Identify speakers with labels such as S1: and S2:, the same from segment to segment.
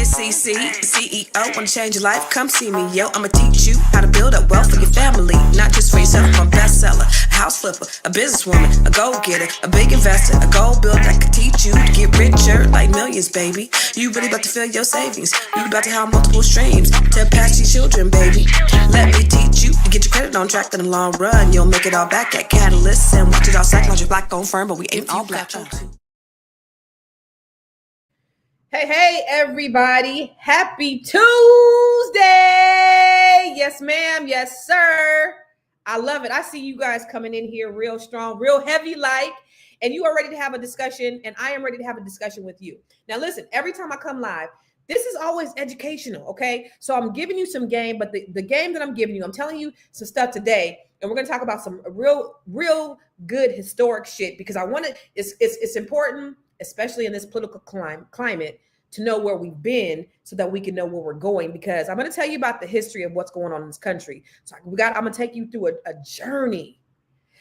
S1: it's CC, CEO. Wanna change your life? Come see me, yo. I'ma teach you how to build up wealth for your family, not just for yourself. I'm a bestseller, a house flipper, a businesswoman, a go-getter, a big investor, a gold builder that could teach you to get richer like millions, baby. You really about to fill your savings. You about to have multiple streams to pass your children, baby. Let me teach you to get your credit on track in the long run. You'll make it all back at Catalyst and watch it all psychology black on firm, but we ain't all black.
S2: Hey, everybody. Happy Tuesday. Yes, ma'am. Yes, sir. I love it. I see you guys coming in here real strong, real heavy like, and you are ready to have a discussion, and I am ready to have a discussion with you. Now, listen, every time I come live, this is always educational, okay? So I'm giving you some game, but the game that I'm giving you, I'm telling you some stuff today, and we're going to talk about some real good historic shit because I want to, it's important, especially in this political climate, to know where we've been so that we can know where we're going, because I'm going to tell you about the history of what's going on in this country. So I'm going to take you through a journey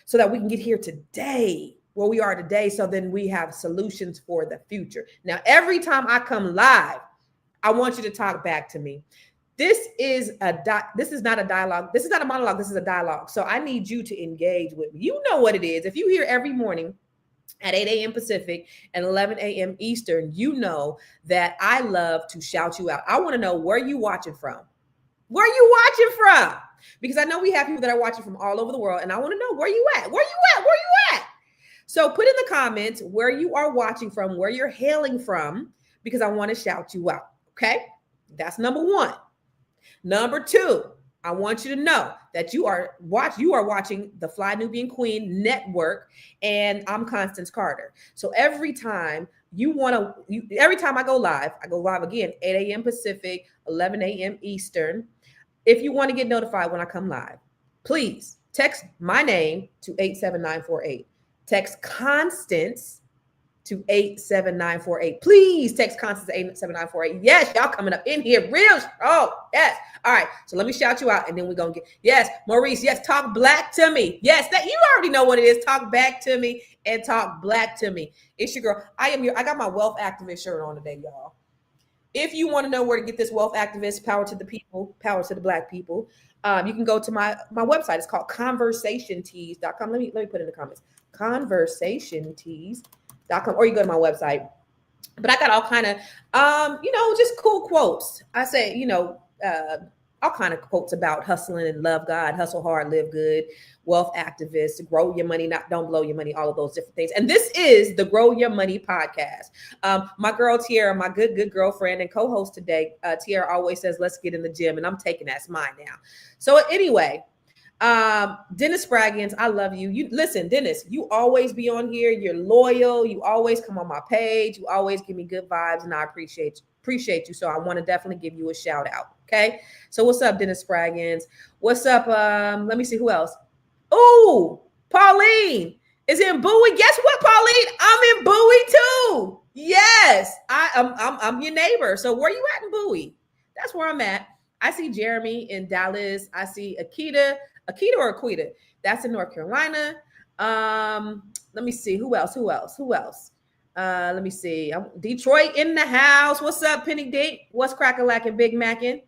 S2: so that we can get here today, where we are today, so then we have solutions for the future. Now, every time I come live, I want you to talk back to me. This is not a dialogue. This is not a monologue. This is a dialogue. So I need you to engage with me. You know what it is. If you hear every morning at 8 a.m. Pacific and 11 a.m. Eastern, you know that I love to shout you out. I want to know where you watching from. Where you watching from? Because I know we have people that are watching from all over the world, and I want to know where you at. Where you at? Where you at? So put in the comments where you are watching from, where you're hailing from, because I want to shout you out. Okay? That's number one. Number two, I want you to know that you are watching the Fly Nubian Queen Network, and I'm Constance Carter. So every time every time I go live again, 8 a.m. Pacific, 11 a.m. Eastern. If you want to get notified when I come live, please text my name to 87948. Text Constance to 87948. Please text Constance to 87948. Yes, y'all coming up in here real. Oh, yes. All right. So let me shout you out, and then we're going to get, yes, Maurice, yes, talk black to me. Yes, that you already know what it is. Talk back to me and talk black to me. It's your girl. I got my wealth activist shirt on today, y'all. If you want to know where to get this wealth activist, power to the people, power to the black people, you can go to my website. It's called conversationtees.com. Let me put it in the comments. Conversationtees.com, or you go to my website. But I got all kind of, just cool quotes. I say, all kind of quotes about hustling and love God, hustle hard, live good, wealth activists, grow your money, don't blow your money, all of those different things. And this is the Grow Your Money podcast. My girl Tiara, my good girlfriend and co-host today, Tiara always says, let's get in the gym, and I'm taking that's mine now. So anyway, Dennis Spraggins, I love you. Listen, Dennis, you always be on here. You're loyal. You always come on my page. You always give me good vibes, and I appreciate you. So I want to definitely give you a shout out. Okay. So what's up, Dennis Spraggins? What's up? Let me see who else. Oh, Pauline is in Bowie. Guess what, Pauline? I'm in Bowie too. Yes, I'm your neighbor. So where you at in Bowie? That's where I'm at. I see Jeremy in Dallas. I see Akita or Aquita. That's in North Carolina. Let me see. Who else? Let me see. Detroit in the house. What's up, Penny Dink? What's crack-a-lackin', Big Mackin'?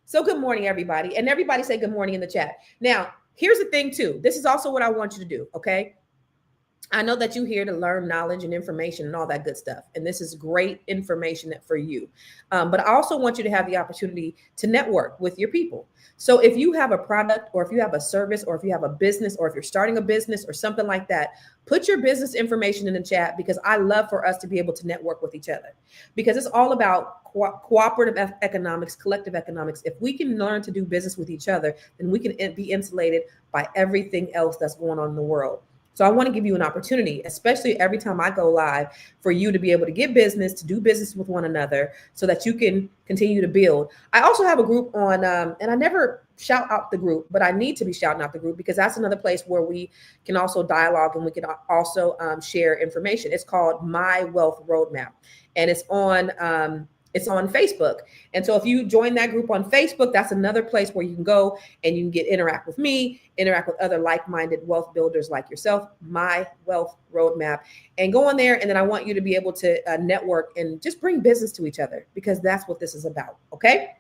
S2: So good morning, everybody. And everybody say good morning in the chat. Now, here's the thing, too. This is also what I want you to do, okay? I know that you're here to learn knowledge and information and all that good stuff. And this is great information for you. But I also want you to have the opportunity to network with your people. So if you have a product, or if you have a service, or if you have a business, or if you're starting a business or something like that, put your business information in the chat, because I love for us to be able to network with each other, because it's all about cooperative economics, collective economics. If we can learn to do business with each other, then we can be insulated by everything else that's going on in the world. So I want to give you an opportunity, especially every time I go live, for you to be able to get business, to do business with one another, so that you can continue to build. I also have a group on, and I never shout out the group, but I need to be shouting out the group, because that's another place where we can also dialogue, and we can also share information. It's called My Wealth Roadmap, and it's on It's on Facebook. And so if you join that group on Facebook, that's another place where you can go and you can interact with me, interact with other like-minded wealth builders like yourself, My Wealth Roadmap, and go on there. And then I want you to be able to network and just bring business to each other, because that's what this is about. Okay.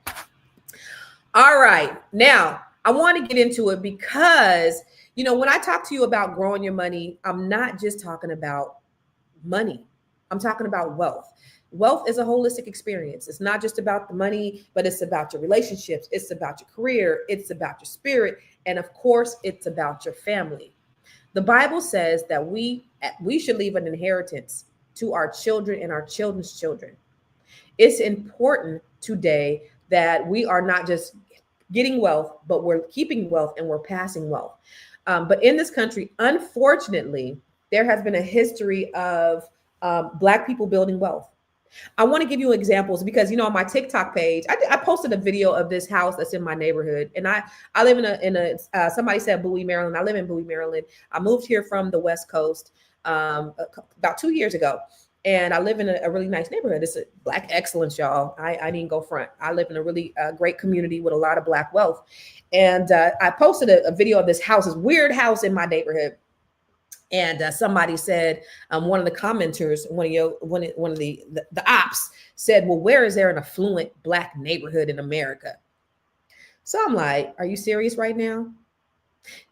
S2: All right. Now I want to get into it because, when I talk to you about growing your money, I'm not just talking about money. I'm talking about wealth. Wealth is a holistic experience. It's not just about the money, but it's about your relationships. It's about your career. It's about your spirit. And of course, it's about your family. The Bible says that we should leave an inheritance to our children and our children's children. It's important today that we are not just getting wealth, but we're keeping wealth and we're passing wealth. But in this country, unfortunately, there has been a history of Black people building wealth. I want to give you examples because, on my TikTok page, I posted a video of this house that's in my neighborhood. And I live somebody said Bowie, Maryland. I live in Bowie, Maryland. I moved here from the West Coast about 2 years ago. And I live in a really nice neighborhood. It's a Black excellence, y'all. I didn't go front. I live in a really great community with a lot of Black wealth. And I posted a video of this house, this weird house in my neighborhood. And somebody said, one of the commenters, one of the ops said, well, where is there an affluent Black neighborhood in America? So I'm like, are you serious right now?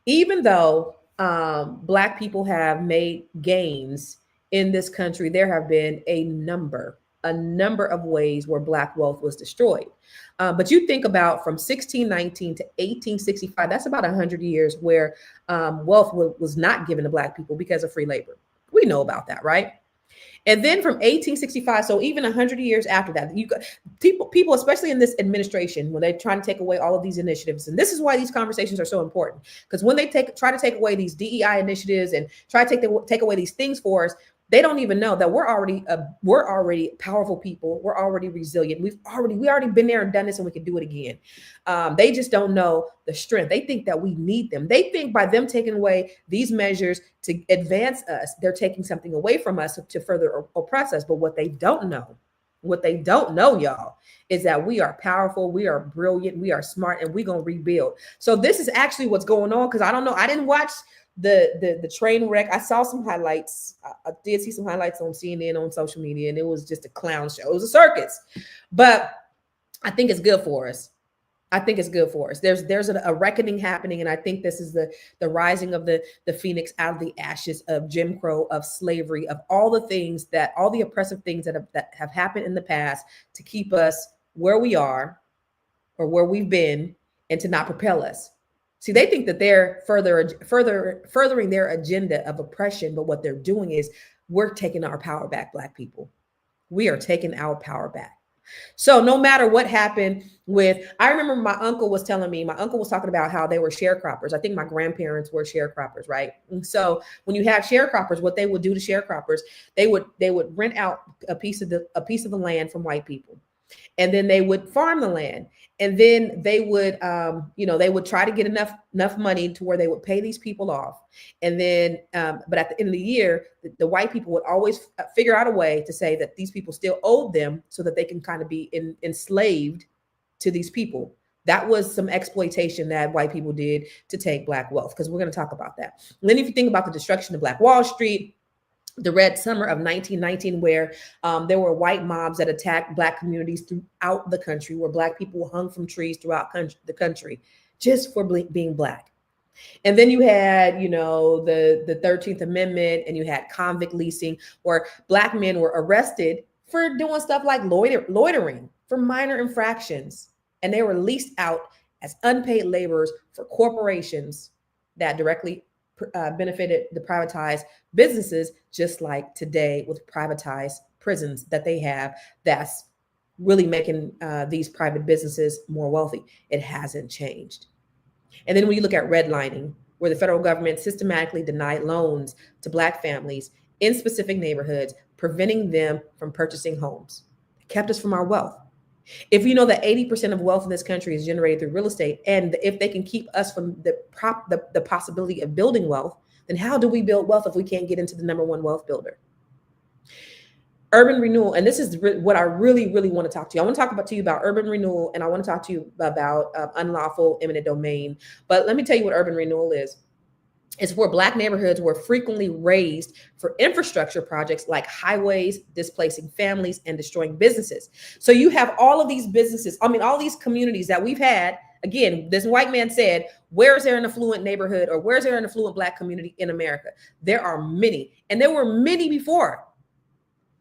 S2: Even though Black people have made gains in this country, there have been a number of ways where Black wealth was destroyed. But you think about from 1619 to 1865, that's about 100 years where wealth was not given to Black people because of free labor. We know about that, right? And then from 1865, so even 100 years after that, you got people, especially in this administration, when they're trying to take away all of these initiatives, and this is why these conversations are so important, because when they try to take away these DEI initiatives and try to take away these things for us, they don't even know that we're already powerful people. We're already resilient. We already been there and done this, and we can do it again. They just don't know the strength. They think that we need them. They think by them taking away these measures to advance us, they're taking something away from us to further oppress us. But what they don't know, y'all, is that we are powerful, we are brilliant, we are smart, and we're gonna rebuild. So this is actually what's going on, because I don't know. I didn't watch the train wreck. I saw some highlights. I did see some highlights on CNN, on social media, and it was just a clown show. It was a circus. But I think it's good for us. There's a reckoning happening, and I think this is the rising of the phoenix out of the ashes of Jim Crow, of slavery, of all the oppressive things that have happened in the past to keep us where we are or where we've been, and to not propel us. See, they think that they're furthering their agenda of oppression, but what they're doing is we're taking our power back, Black people. We are taking our power back. So no matter what happened I remember my uncle was talking about how they were sharecroppers. I think my grandparents were sharecroppers, right? And so when you have sharecroppers, what they would do to sharecroppers, they would rent out a piece of the land from white people. And then they would farm the land. And then they would, they would try to get enough money to where they would pay these people off. And then, but at the end of the year, the white people would always figure out a way to say that these people still owed them, so that they can kind of be enslaved to these people. That was some exploitation that white people did to take Black wealth, because we're going to talk about that. And then if you think about the destruction of Black Wall Street, the Red Summer of 1919, where there were white mobs that attacked Black communities throughout the country, where Black people hung from trees throughout the country just for being Black. And then you had, the 13th Amendment, and you had convict leasing, where Black men were arrested for doing stuff like loitering, for minor infractions. And they were leased out as unpaid laborers for corporations that directly benefited the privatized businesses, just like today with privatized prisons that they have, that's really making these private businesses more wealthy. It hasn't changed. And then when you look at redlining, where the federal government systematically denied loans to Black families in specific neighborhoods, preventing them from purchasing homes, it kept us from our wealth. If you know that 80% of wealth in this country is generated through real estate, and if they can keep us from the possibility of building wealth, then how do we build wealth if we can't get into the number one wealth builder? urban renewal, and this is what I really want to talk to you. I want to talk to you about urban renewal, and I want to talk to you about unlawful eminent domain. But let me tell you what urban renewal is. It's where Black neighborhoods were frequently raised for infrastructure projects like highways, displacing families, and destroying businesses. So you have all of these businesses, all these communities that we've had. Again, this white man said, where is there an affluent neighborhood, or where is there an affluent Black community in America? There are many, and there were many before.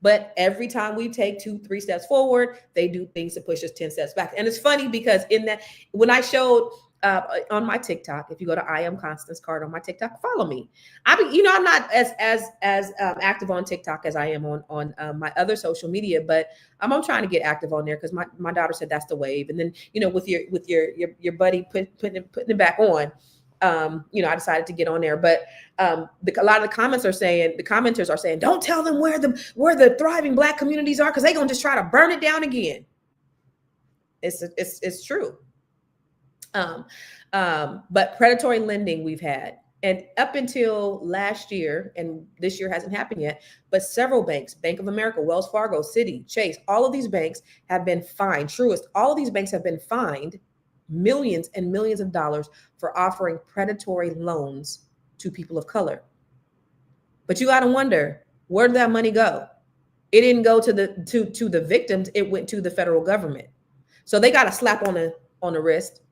S2: But every time we take 2-3 steps forward, they do things to push us 10 steps back. And it's funny because when I showed on my TikTok, if you go to I am Constance Card on my TikTok, follow me. I'm not as active on TikTok as I am on my other social media, but I'm trying to get active on there because my daughter said that's the wave. And then with your buddy putting it back on. I decided to get on there, but a lot of the commenters are saying, don't tell them where the thriving Black communities are, because they're gonna just try to burn it down again. It's true. But predatory lending we've had, and up until last year, and this year hasn't happened yet, but several banks, Bank of America, Wells Fargo, Citi, Chase, all of these banks have been fined. Truist, all of these banks have been fined millions and millions of dollars for offering predatory loans to people of color. But you got to wonder, where did that money go? It didn't go to the victims. It went to the federal government. So they got a slap on the wrist,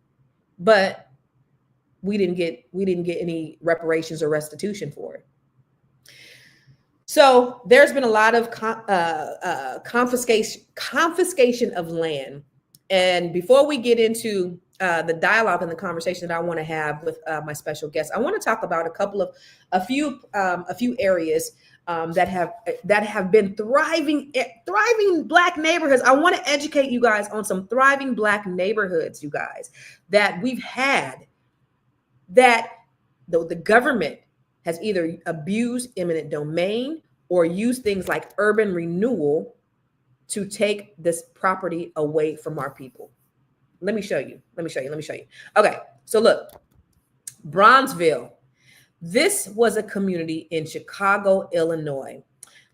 S2: but we didn't get any reparations or restitution for it. So there's been a lot of confiscation of land. And before we get into the dialogue and the conversation that I want to have with my special guest, I want to talk about a few areas that have been thriving Black neighborhoods. I want to educate you guys on some thriving Black neighborhoods, you guys, that we've had, that the government has either abused eminent domain or used things like urban renewal to take this property away from our people. Let me show you. Okay, so look, Bronzeville. This was a community in Chicago, Illinois.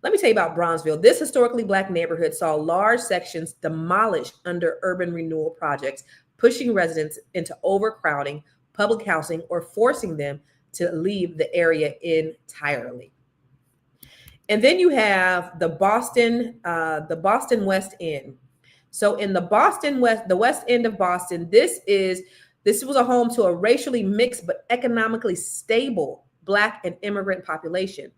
S2: Let me tell you about Bronzeville. This historically Black neighborhood saw large sections demolished under urban renewal projects, pushing residents into overcrowding, public housing, or forcing them to leave the area entirely. And then you have the Boston West End. So in the West End of Boston, this was a home to a racially mixed but economically stable Black and immigrant population.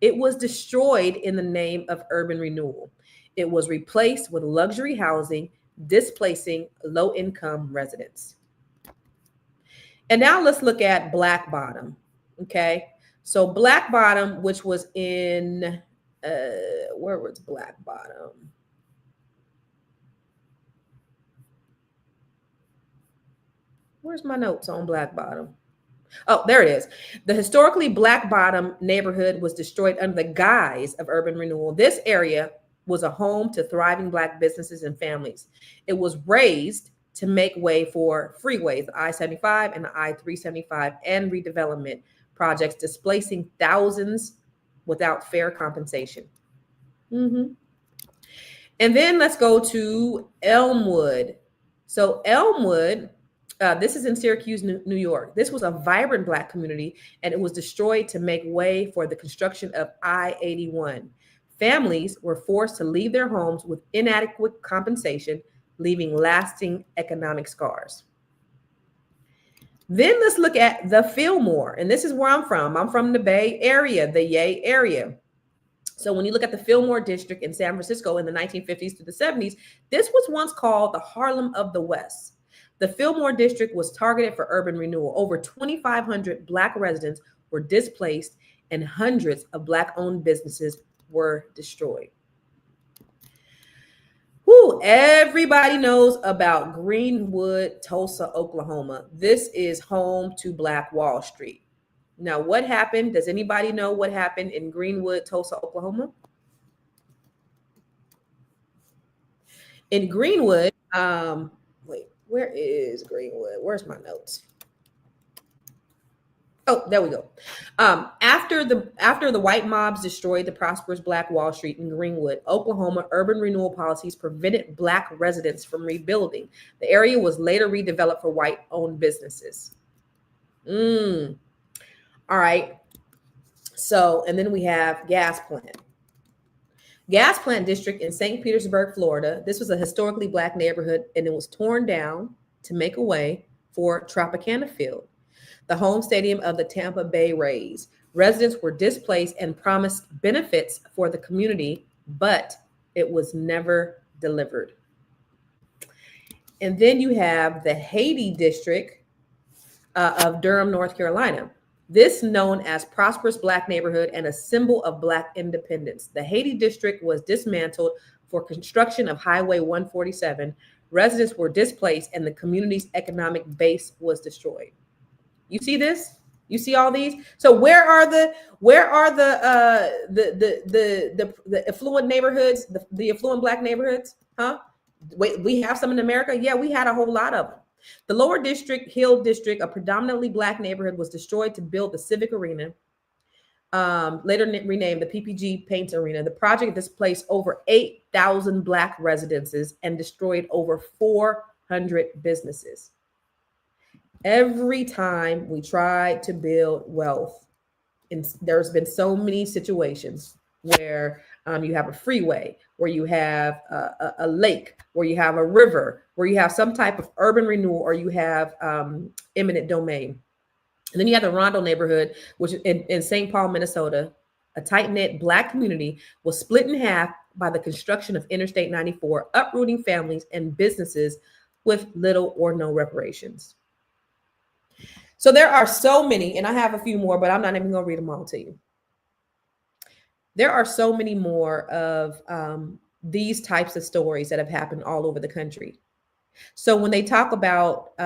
S2: It was destroyed in the name of urban renewal. It was replaced with luxury housing, displacing low-income residents. And now let's look at Black Bottom. Okay. So Black Bottom, which was in, where was Black Bottom? Where's my notes on Black Bottom? Oh, there it is. The historically Black Bottom neighborhood was destroyed under the guise of urban renewal. This area was a home to thriving Black businesses and families. It was raised to make way for freeways, the I-75 and the I-375, and redevelopment projects, displacing thousands without fair compensation. And then let's go to Elmwood. So Elmwood, this is in Syracuse, New York. This was a vibrant Black community, and it was destroyed to make way for the construction of I-81. Families were forced to leave their homes with inadequate compensation, leaving lasting economic scars. Then let's look at the Fillmore, and this is where I'm from. I'm from the Bay Area, the Yay area. So when you look at the Fillmore district in San Francisco in the 1950s to the 70s, this was once called the Harlem of the West. The Fillmore district was targeted for urban renewal. Over 2,500 Black residents were displaced, and hundreds of Black-owned businesses were destroyed. Everybody knows about Greenwood, Tulsa, Oklahoma. This is home to Black Wall Street. Now, what happened? Does anybody know what happened in Greenwood, Tulsa, Oklahoma? In Greenwood, wait, where is Greenwood? Where's my notes? Oh, there we go. After the white mobs destroyed the prosperous Black Wall Street in Greenwood, Oklahoma, urban renewal policies prevented Black residents from rebuilding. The area was later redeveloped for white-owned businesses. All right. So, and then we have gas plant. Gas plant district in St. Petersburg, Florida. This was a historically Black neighborhood, and it was torn down to make a way for Tropicana Field, the home stadium of the Tampa Bay Rays. Residents were displaced and promised benefits for the community, but it was never delivered. And then you have the Haiti district of Durham, North Carolina. This known as prosperous Black neighborhood and a symbol of Black independence. The Haiti district was dismantled for construction of Highway 147. Residents were displaced and the community's economic base was destroyed. You see this? You see all these? So where are the affluent neighborhoods, the affluent Black neighborhoods? Huh? Wait, we have some in America? Yeah, we had a whole lot of them. The Lower District, Hill District, a predominantly Black neighborhood, was destroyed to build the Civic Arena, later renamed the PPG Paints Arena. The project displaced over 8,000 Black residences and destroyed over 400 businesses. Every time we try to build wealth, and there's been so many situations where you have a freeway, where you have a lake, where you have a river, where you have some type of urban renewal, or you have eminent domain. And then you have the Rondo neighborhood, which in St. Paul, Minnesota, a tight-knit Black community was split in half by the construction of Interstate 94, uprooting families and businesses with little or no reparations. So there are so many, and I have a few more, but I'm not even going to read them all to you. There are so many more of these types of stories that have happened all over the country. So when they talk about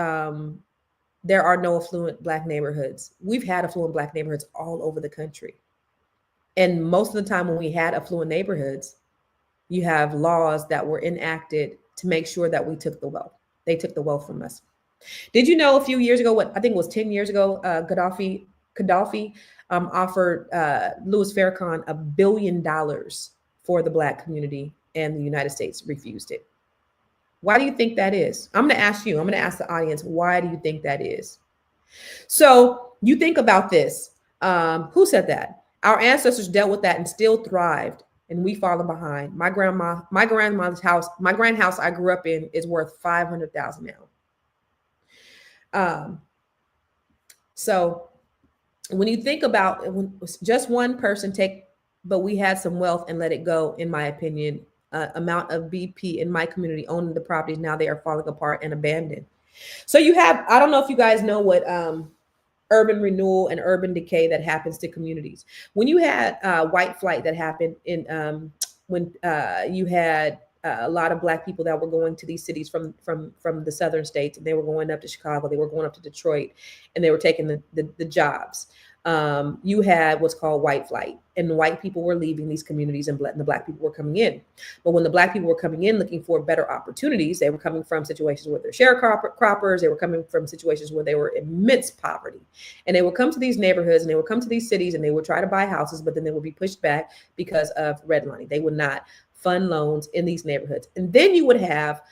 S2: there are no affluent Black neighborhoods, we've had affluent Black neighborhoods all over the country. And most of the time when we had affluent neighborhoods, you have laws that were enacted to make sure that we took the wealth. They took the wealth from us. Did you know a few years ago, I think it was 10 years ago, Gaddafi offered Louis Farrakhan $1 billion for the Black community, and the United States refused it. Why do you think that is? I'm going to ask you, I'm going to ask the audience, why do you think that is? So you think about this. Who said that? Our ancestors dealt with that and still thrived, and we fallen behind. My grandmother's house, my grand house I grew up in is worth $500,000 now. So when you think about it, when just one person but we had some wealth and let it go, in my opinion, amount of BP in my community owning the properties, now they are falling apart and abandoned. So you have, I don't know if you guys know what urban renewal and urban decay that happens to communities. When you had white flight that happened in when you had a lot of Black people that were going to these cities from the southern states, and they were going up to Chicago, they were going up to Detroit, and they were taking the jobs. You had what's called white flight, and white people were leaving these communities, and the Black people were coming in. But when the Black people were coming in looking for better opportunities, they were coming from situations where they're sharecroppers. They were coming from situations where they were immense poverty, and they would come to these neighborhoods, and they would come to these cities, and they would try to buy houses, but then they would be pushed back because of redlining. They would not fund loans in these neighborhoods. And then you would have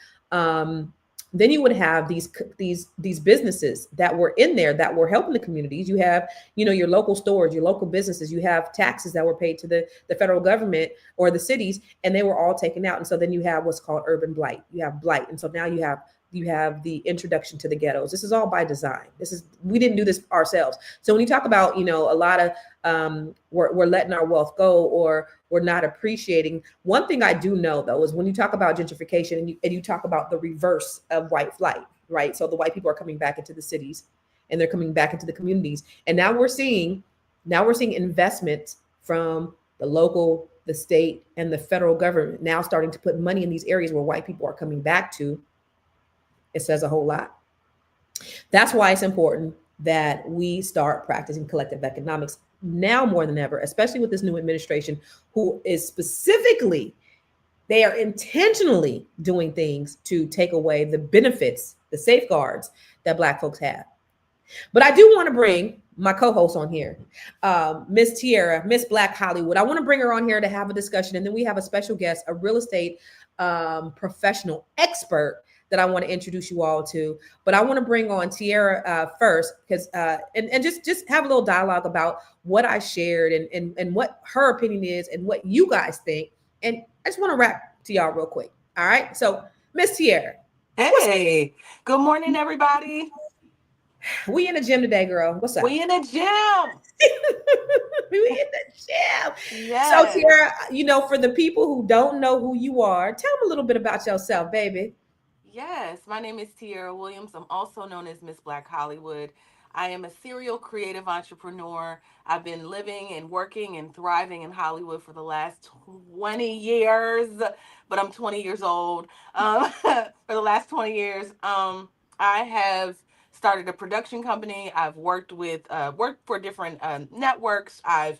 S2: these businesses that were in there that were helping the communities. You have, your local stores, your local businesses, you have taxes that were paid to the federal government or the cities, and they were all taken out. And so then you have what's called urban blight. You have blight. And so now you have the introduction to the ghettos. This is all by design. We didn't do this ourselves. So when you talk about, a lot of we're letting our wealth go, or we're not appreciating. One thing I do know, though, is when you talk about gentrification and you talk about the reverse of white flight, right? So the white people are coming back into the cities, and they're coming back into the communities. And now we're seeing investments from the local, the state, and the federal government now starting to put money in these areas where white people are coming back to. It says a whole lot. That's why it's important that we start practicing collective economics now more than ever, especially with this new administration, who is specifically, they are intentionally doing things to take away the benefits, the safeguards that Black folks have. But I do want to bring my co-host on here, Miss Tierra, Miss Black Hollywood. I want to bring her on here to have a discussion, and then we have a special guest, a real estate professional expert that I want to introduce you all to. But I want to bring on Tierra first, because and just have a little dialogue about what I shared and what her opinion is and what you guys think. And I just want to wrap to y'all real quick. All right. So, Miss Tierra, what's
S3: Hey, good morning, everybody.
S2: we in the gym today, girl? What's up?
S3: We in the gym.
S2: We in the gym. So,
S3: Yes.
S2: Tierra, for the people who don't know who you are, tell them a little bit about yourself, baby.
S3: Yes, my name is Tierra Williams. I'm also known as Miss Black Hollywood. I am a serial creative entrepreneur. I've been living and working and thriving in Hollywood for the last 20 years, but I'm 20 years old. For the last 20 years, I have started a production company. I've worked for different networks. I've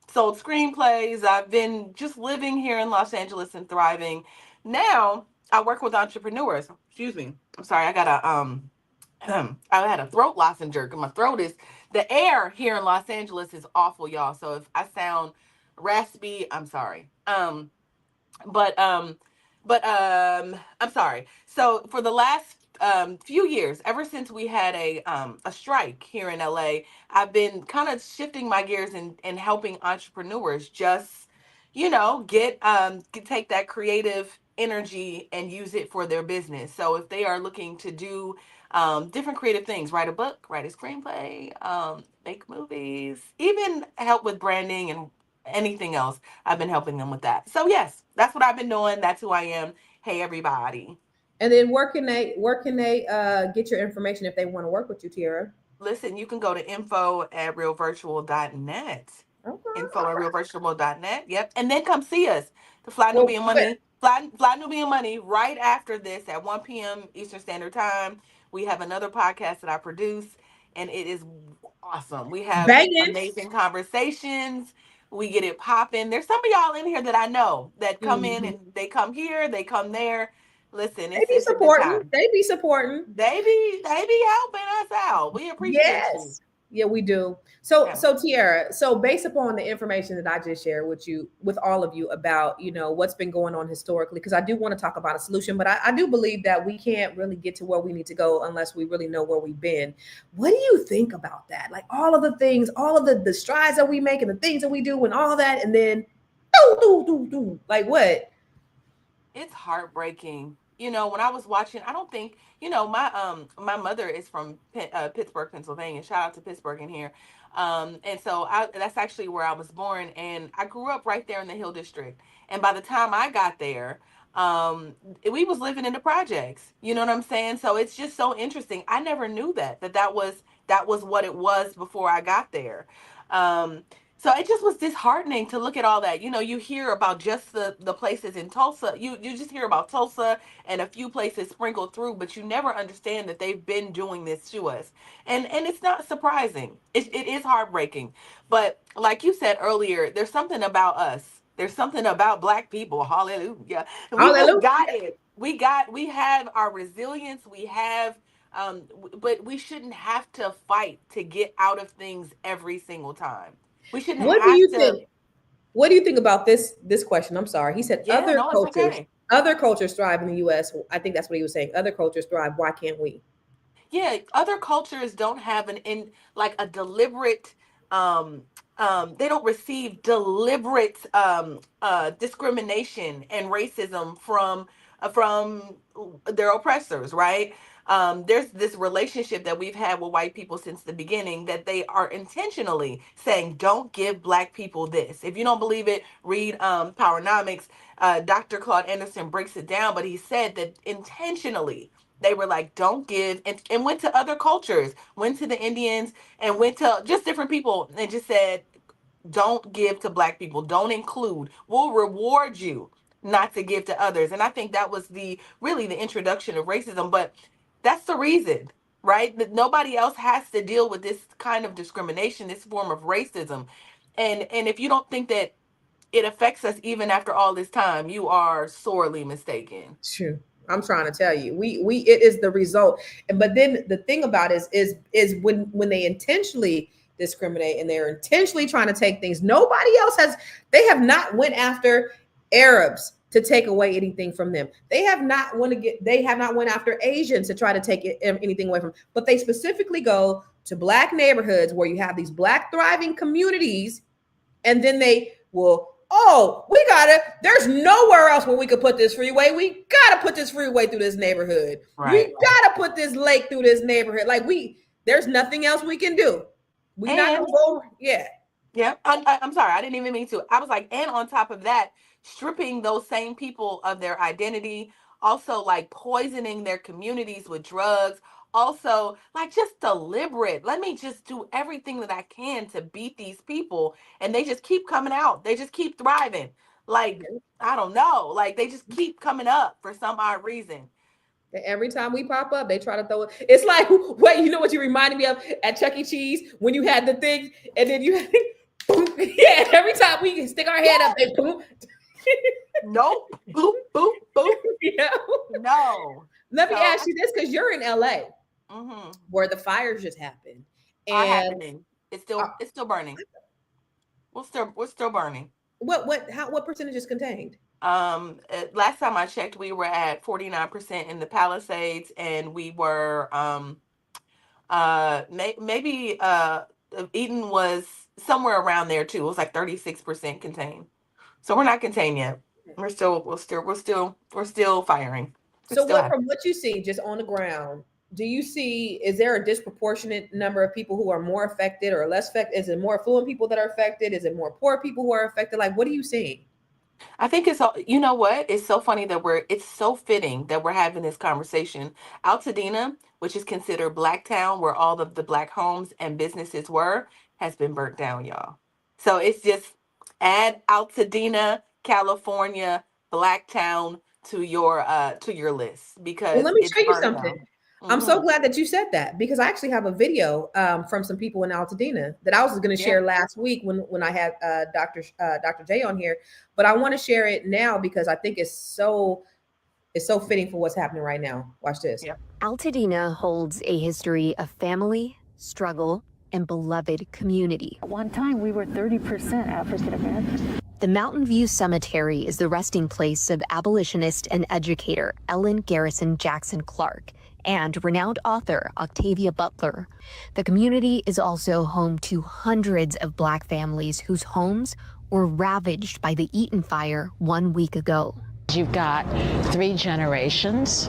S3: sold screenplays. I've been just living here in Los Angeles and thriving. Now I work with entrepreneurs. Excuse me. I'm sorry. I got I had a throat lozenge jerk, and my throat is the air here in Los Angeles is awful, y'all. So if I sound raspy, I'm sorry. But I'm sorry. So for the last few years, ever since we had a strike here in LA, I've been kind of shifting my gears and helping entrepreneurs just, take that creative energy and use it for their business. So if they are looking to do different creative things, write a book, write a screenplay, make movies, even help with branding and anything else, I've been helping them with that. So yes, that's what I've been doing. That's who I am. Hey everybody.
S2: And then where can they get your information if they want to work with you, Tierra?
S3: Listen, you can go to info@realvirtual.net.
S2: Okay.
S3: Info@realvirtual.net. Yep. And then come see us. The Fly
S2: Well,
S3: Nubian Money. Fly Nubian Money right after this at 1 p.m. Eastern Standard Time. We have another podcast that I produce, and it is awesome. We have
S2: banging.
S3: amazing conversations. We get it popping. There's some of y'all in here that I know that come in
S2: Mhm.
S3: and they come here, they come there. Listen,
S2: They be
S3: it's a good
S2: supporting.
S3: time.
S2: They be supporting.
S3: They be helping us out. We appreciate you.
S2: Yes. Yeah, we do. So,
S3: Yeah.
S2: so Tierra, so based upon the information that I just shared with you, with all of you about, what's been going on historically, because I do want to talk about a solution, but I do believe that we can't really get to where we need to go unless we really know where we've been. What do you think about that? Like all of the things, all of the strides that we make and the things that we do and all that, and then do. Like what?
S3: It's heartbreaking. When I was watching, I don't think, my mother is from Pittsburgh, Pennsylvania. Shout out to Pittsburgh in here. And so that's actually where I was born, and I grew up right there in the Hill District. And by the time I got there, we was living in the projects. You know what I'm saying? So it's just so interesting. I never knew that was what it was before I got there. Um, so it just was disheartening to look at all that. You hear about just the places in Tulsa. You just hear about Tulsa and a few places sprinkled through, but you never understand that they've been doing this to us. And it's not surprising. It is heartbreaking. But like you said earlier, there's something about us. There's something about black people. Hallelujah. We just
S2: Hallelujah.
S3: got it. We have our resilience. We have but we shouldn't have to fight to get out of things every single time. We shouldn't
S2: What do
S3: have
S2: you
S3: to.
S2: think? What do you think about this question? I'm sorry. He said
S3: Yeah, no, it's okay.
S2: other cultures thrive in the US. I think that's what he was saying. Other cultures thrive. Why can't we?
S3: Yeah, other cultures don't have an in like a deliberate um they don't receive deliberate discrimination and racism from their oppressors, right? There's this relationship that we've had with white people since the beginning that they are intentionally saying, don't give black people this. If you don't believe it, read Powernomics. Dr. Claude Anderson breaks it down, but he said that intentionally they were like, don't give, and went to other cultures, went to the Indians and went to just different people and just said, don't give to black people, don't include, we'll reward you not to give to others. And I think that was the really the introduction of racism. But that's the reason, right? That nobody else has to deal with this kind of discrimination, this form of racism. And if you don't think that it affects us even after all this time, you are sorely mistaken.
S2: True. I'm trying to tell you, we it is the result. But then the thing about it is when they intentionally discriminate, and they're intentionally trying to take things. Nobody else has. They have not went after Arabs to take away anything from them. They have not want to get. They have not went after Asians to try to take anything away from them. But they specifically go to black neighborhoods where you have these black thriving communities, and then they will. Oh, there's nowhere else where we could put this freeway. We gotta put this freeway through this neighborhood.
S3: Right.
S2: We gotta put this lake through this neighborhood. Like there's nothing else we can do. We not gonna go. Yeah.
S3: Yeah. I'm sorry. I didn't even mean to. I was like, and on top of that, stripping those same people of their identity, also like poisoning their communities with drugs, also like just deliberate. Let me just do everything that I can to beat these people. And they just keep coming out. They just keep thriving. Like, I don't know. Like they just keep coming up for some odd reason.
S2: Every time we pop up, they try to throw it. It's like, wait, you know what you reminded me of at Chuck E. Cheese when you had the thing and then you boom. Yeah, every time we stick our head up, they boom.
S3: Nope. Boop, boop, boop.
S2: Yeah.
S3: No.
S2: Let me ask you this, because you're in LA,
S3: Mm-hmm.
S2: where the fires just happened.
S3: Are
S2: And
S3: happening. It's still burning. We're still burning.
S2: what percentage is contained?
S3: Last time I checked, we were at 49% in the Palisades, and we were maybe Eden was somewhere around there too. It was like 36% contained. So we're not contained yet. We're still firing.
S2: So from what you see just on the ground, is there a disproportionate number of people who are more affected or less affected? Is it more affluent people that are affected? Is it more poor people who are affected? Like, what are you seeing?
S3: I think you know what? It's so funny that it's so fitting that we're having this conversation. Altadena, which is considered Black Town, where all of the Black homes and businesses were, has been burnt down, y'all. So it's just add Altadena, California, Black Town to your list, because
S2: Well, let me
S3: it's
S2: show you
S3: burnt
S2: something.
S3: down.
S2: I'm so
S3: Mhm.
S2: glad that you said that, because I actually have a video from some people in Altadena that I was going to
S3: Yeah.
S2: share last week when I had Dr. J on here, but I want to share it now because I think it's so fitting for what's happening right now. Watch this.
S3: Yeah.
S4: Altadena holds a history of family, struggle, and beloved community.
S5: At one time, we were 30% African American.
S4: The Mountain View Cemetery is the resting place of abolitionist and educator Ellen Garrison Jackson Clark and renowned author Octavia Butler. The community is also home to hundreds of Black families whose homes were ravaged by the Eaton fire 1 week ago.
S5: You've got 3 generations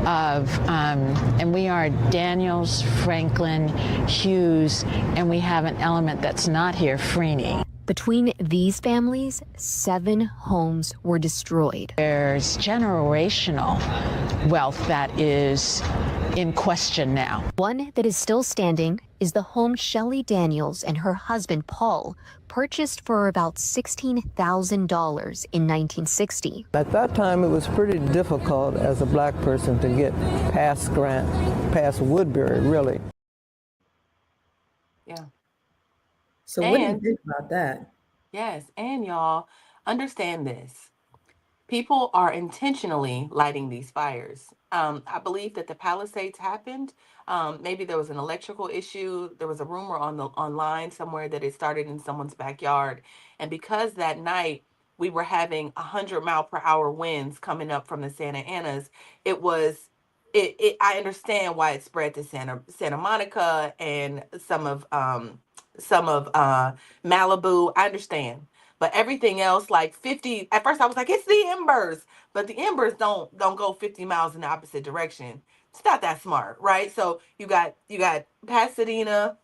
S5: of, and we are Daniels, Franklin, Hughes, and we have an element that's not here, Freeney.
S4: Between these families, 7 homes were destroyed.
S5: There's generational wealth that is in question now.
S4: One that is still standing is the home Shelley Daniels and her husband Paul purchased for about $16,000 in 1960.
S6: At that time, it was pretty difficult as a Black person to get past Woodbury, really.
S3: Yeah.
S2: So what do you think about that?
S3: Yes, and y'all understand this. People are intentionally lighting these fires. I believe that the Palisades happened. Maybe there was an electrical issue. There was a rumor online somewhere that it started in someone's backyard. And because that night we were having 100-mile-per-hour winds coming up from the Santa Anas, I understand why it spread to Santa Monica and some of Malibu. I understand. But everything else, like 50, at first I was like, it's the embers. But the embers don't go 50 miles in the opposite direction. It's not that smart, right? So you got Pasadena,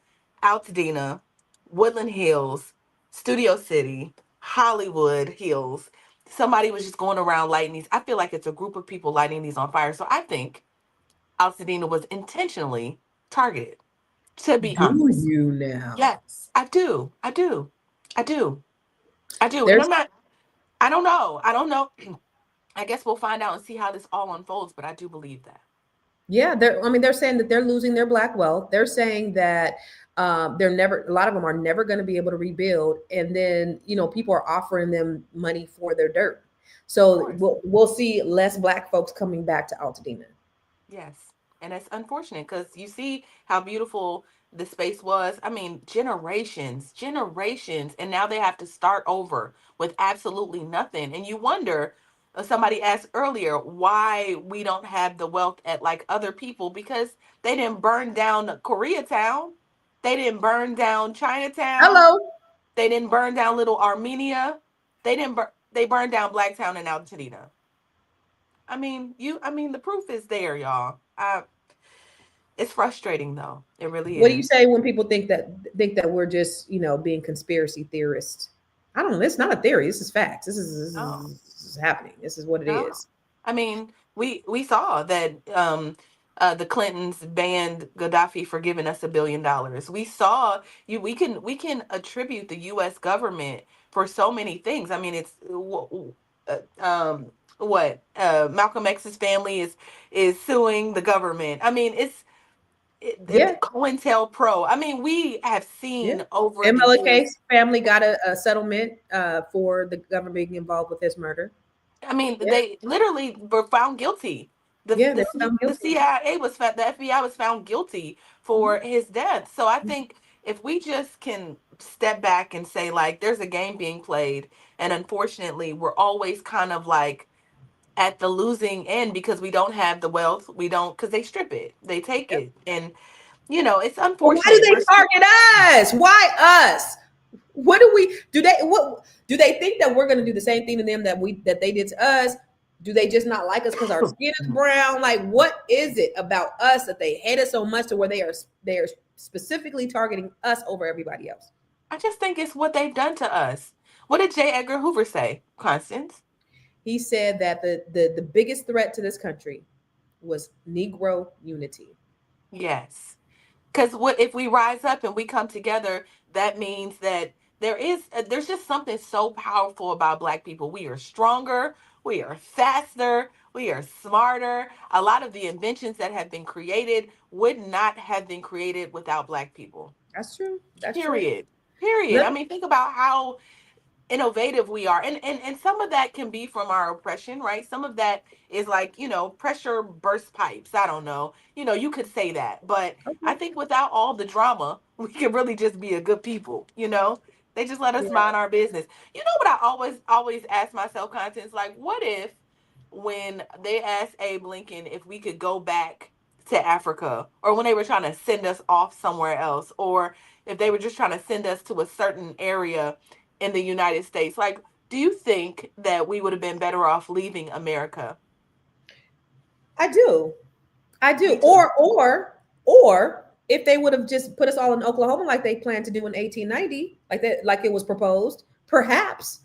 S3: Altadena, Woodland Hills, Studio City, Hollywood Hills. Somebody was just going around lighting these. I feel like it's a group of people lighting these on fire. So I think Altadena was intentionally targeted, to be honest.
S2: Do you now?
S3: Yes, I do. And I don't know. I guess we'll find out and see how this all unfolds, but I do believe that.
S2: Yeah, they're saying that they're losing their Black wealth. They're saying that a lot of them are never going to be able to rebuild. And then, people are offering them money for their dirt. So we'll see less Black folks coming back to Altadena.
S3: Yes. And it's unfortunate because you see how beautiful the space was, I mean, generations, and now they have to start over with absolutely nothing. And you wonder, somebody asked earlier, why we don't have the wealth at like other people, because they didn't burn down Koreatown, they didn't burn down Chinatown,
S2: Hello.
S3: they didn't burn down Little Armenia, they burned down Blacktown and Altadena. I mean, the proof is there, y'all. It's frustrating though. It really
S2: What do you
S3: is.
S2: say when people think that we're just, being conspiracy theorists? I don't know. It's not a theory. This is facts. This is, this
S3: No,
S2: is, this is happening. This is what it
S3: no.
S2: is.
S3: I mean, we saw that the Clintons banned Gaddafi for giving us $1 billion. We saw you. We can attribute the U.S. government for so many things. I mean, it's what Malcolm X's family is suing the government. I mean, it's
S2: Yeah,
S3: COINTELPRO. I mean, we have
S2: yeah.
S3: seen over the
S2: MLK's
S3: years.
S2: family got a settlement for the government being involved with his murder.
S3: I mean,
S2: Yeah,
S3: they literally were found guilty.
S2: yeah, they were found
S3: The
S2: guilty.
S3: CIA was found, the FBI was found guilty
S2: Mhm.
S3: for his death. So I think if we just can step back and say, like, there's a game being played, and unfortunately, we're always kind of like at the losing end because we don't have the wealth. We don't, because they strip it, they take it, and it's
S2: Well, why do
S3: unfortunate.
S2: they target us? Why us? What do we do? What do they think that we're going to do the same thing to them that they did to us? Do they just not like us because our skin is brown? Like, what is it about us that they hate us so much to where they are specifically targeting us over everybody else?
S3: I just think it's what they've done to us. What did J. Edgar Hoover say, Constance?
S2: He said that the biggest threat to this country was Negro unity.
S3: Yes. Because what if we rise up and we come together? That means that there's just something so powerful about Black people. We are stronger, we are faster, we are smarter. A lot of the inventions that have been created would not have been created without Black people.
S2: That's true. That's true.
S3: Period. Period.
S2: Let
S3: I mean, think about how innovative we are, and some of that can be from our oppression, right? Some of that is like, pressure burst pipes. I don't know, you could say that, but I
S2: okay.
S3: think without all the drama we can really just be a good people. They just let us
S2: Yeah.
S3: mind our business. You know what I always ask myself, Constance, like, what if when they asked Abe Lincoln if we could go back to Africa, or when they were trying to send us off somewhere else, or if they were just trying to send us to a certain area in the United States, like, do you think that we would have been better off leaving America?
S2: I do. I
S3: Me
S2: do.
S3: too.
S2: Or if they would have just put us all in Oklahoma like they planned to do in 1890, like that, like it was proposed, perhaps,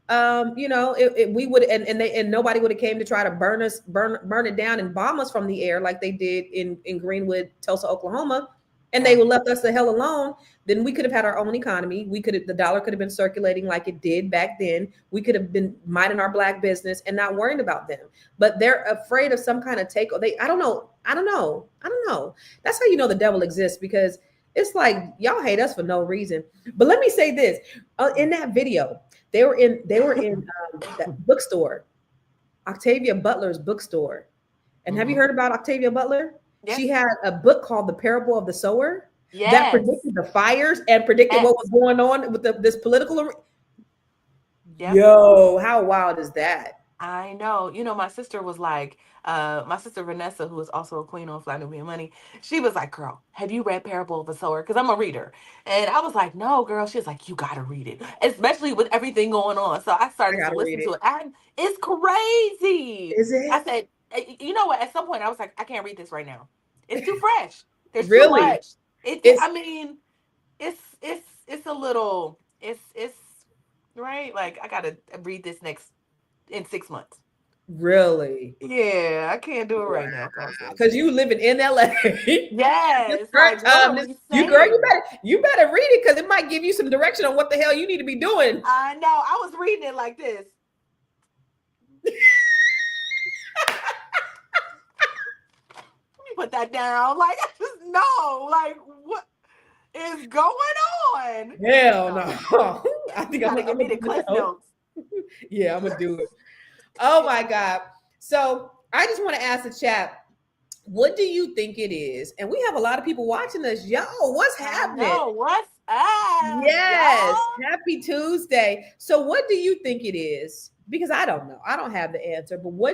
S2: we would, and nobody would have came to try to burn it down and bomb us from the air like they did in Greenwood, Tulsa, Oklahoma, and they
S3: Yeah.
S2: would left us the hell alone. Then we could have had our own economy. The dollar could have been circulating like it did back then. We could have been minding our Black business and not worrying about them. But they're afraid of some kind of take. I don't know. I don't know. That's how you know the devil exists, because it's like y'all hate us for no reason. But let me say this: in that video, they were in that bookstore, Octavia Butler's bookstore. And have you
S3: Hmm.
S2: heard about Octavia Butler?
S3: Yes.
S2: She had a book called The Parable of the Sower that
S3: Yes.
S2: predicted the fires and predicted what was
S3: Yes.
S2: going on with this political.
S3: Yep.
S2: Yo, how wild is that?
S3: I know. My sister was like, my sister Vanessa, who is also a queen on Fly Nubian Money, she was like, girl, have you read Parable of a Sower? Because I'm a reader. And I was like, no, girl. She was like, you got to read it, especially with everything going on. So I
S2: I
S3: started to
S2: gotta read
S3: listen to
S2: it.
S3: it. And it's crazy.
S2: Is it
S3: I said, you know what? At some point, I was like, I can't read this right now. It's too fresh. There's too
S2: really?
S3: much.
S2: It's
S3: I mean, it's a little, it's right. Like, I got to read this next in 6 months.
S2: really
S3: Yeah, I can't do it right now, Constance.
S2: because you living in LA. This
S3: Yes,
S2: current
S3: like, what
S2: time,
S3: are we
S2: you girl, you
S3: saying?
S2: better read it because it might give you some direction on what the hell you need to be doing.
S3: I know. I was reading it like this. Let me put that down. Like, I just know, like, what is going on?
S2: Hell
S3: No,
S2: no. I
S3: you
S2: think
S3: gotta give me the
S2: do
S3: cliff
S2: it.
S3: notes.
S2: Yeah, I'm gonna do it. Oh my God. So I just want to ask the chat, What do you think it is? And we have a lot of people watching us. Yo, what's
S3: I
S2: happening?
S3: know what's up,
S2: Yes.
S3: y'all.
S2: Happy Tuesday. So what do you think it is? Because I don't know. I don't have the answer. But why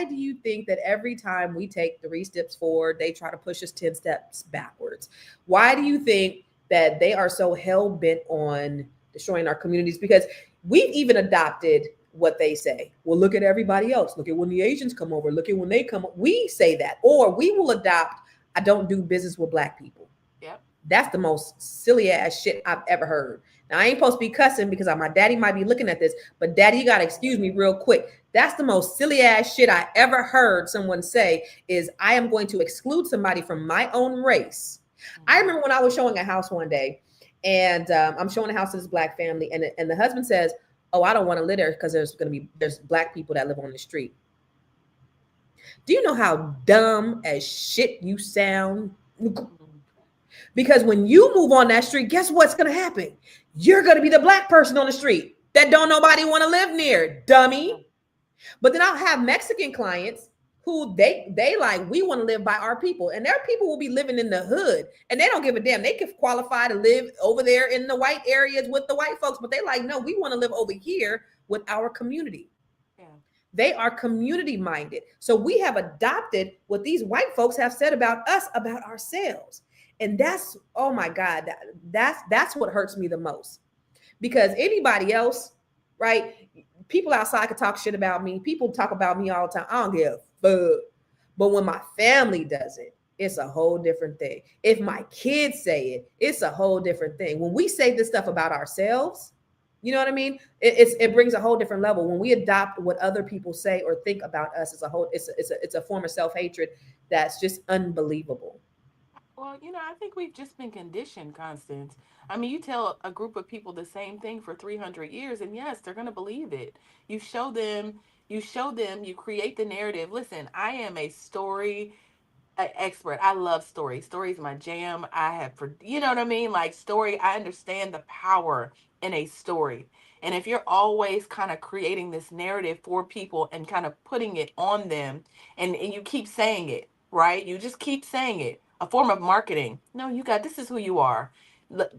S2: do you think that every time we take 3 steps forward, they try to push us 10 steps backwards? Why do you think that they are so hell bent on destroying our communities? Because we've even adopted what they say. Well, look at everybody else. Look at when the Asians come over. Look at when they come. We say that. Or we will adopt, I don't do business with black people.
S3: Yep.
S2: That's the most silly ass shit I've ever heard. Now, I ain't supposed to be cussing because my daddy might be looking at this, but daddy, you got to excuse me real quick. That's the most silly ass shit I ever heard someone say is I am going to exclude somebody from my own race. I remember when I was showing a house one day and I'm showing a house to this black family and the husband says, oh, I don't want to live there because there's black people that live on the street. Do you know how dumb as shit you sound? Because when you move on that street, guess what's going to happen? You're going to be the black person on the street that don't nobody want to live near, dummy. But then I'll have Mexican clients who they like, we want to live by our people. And their people will be living in the hood and they don't give a damn. They can qualify to live over there in the white areas with the white folks, but they like, no, we want to live over here with our community. Yeah. They are community minded. So we have adopted what these white folks have said about us, about ourselves. And that's, oh my God, that's what hurts me the most. Because anybody else, right? People outside could talk shit about me. People talk about me all the time. I don't give a fuck. But when my family does it, it's a whole different thing. If my kids say it, it's a whole different thing. When we say this stuff about ourselves, you know what I mean? It brings a whole different level. When we adopt what other people say or think about us, it's a form of self-hatred that's just unbelievable.
S3: Well, I think we've just been conditioned, Constance. I mean, you tell a group of people the same thing for 300 years, and yes, they're going to believe it. You create the narrative. Listen, I am a story expert. I love stories. Stories my jam. You know what I mean? Like story, I understand the power in a story. And if you're always kind of creating this narrative for people and kind of putting it on them and you keep saying it, right? You just keep saying it. A form of marketing. No, this is who you are.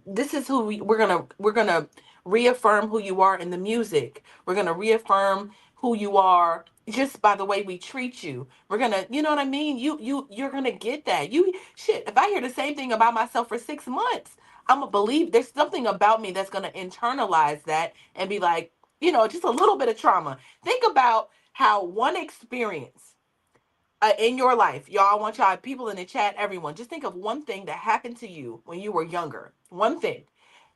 S3: This is we're gonna reaffirm who you are in the music. We're gonna reaffirm who you are just by the way we treat you. We're gonna, you know what I mean? You're gonna get that. If I hear the same thing about myself for 6 months, I'm gonna believe there's something about me that's gonna internalize that and be like, just a little bit of trauma. Think about how one experience in your life, y'all, I want y'all, people in the chat, everyone, just think of one thing that happened to you when you were younger. One thing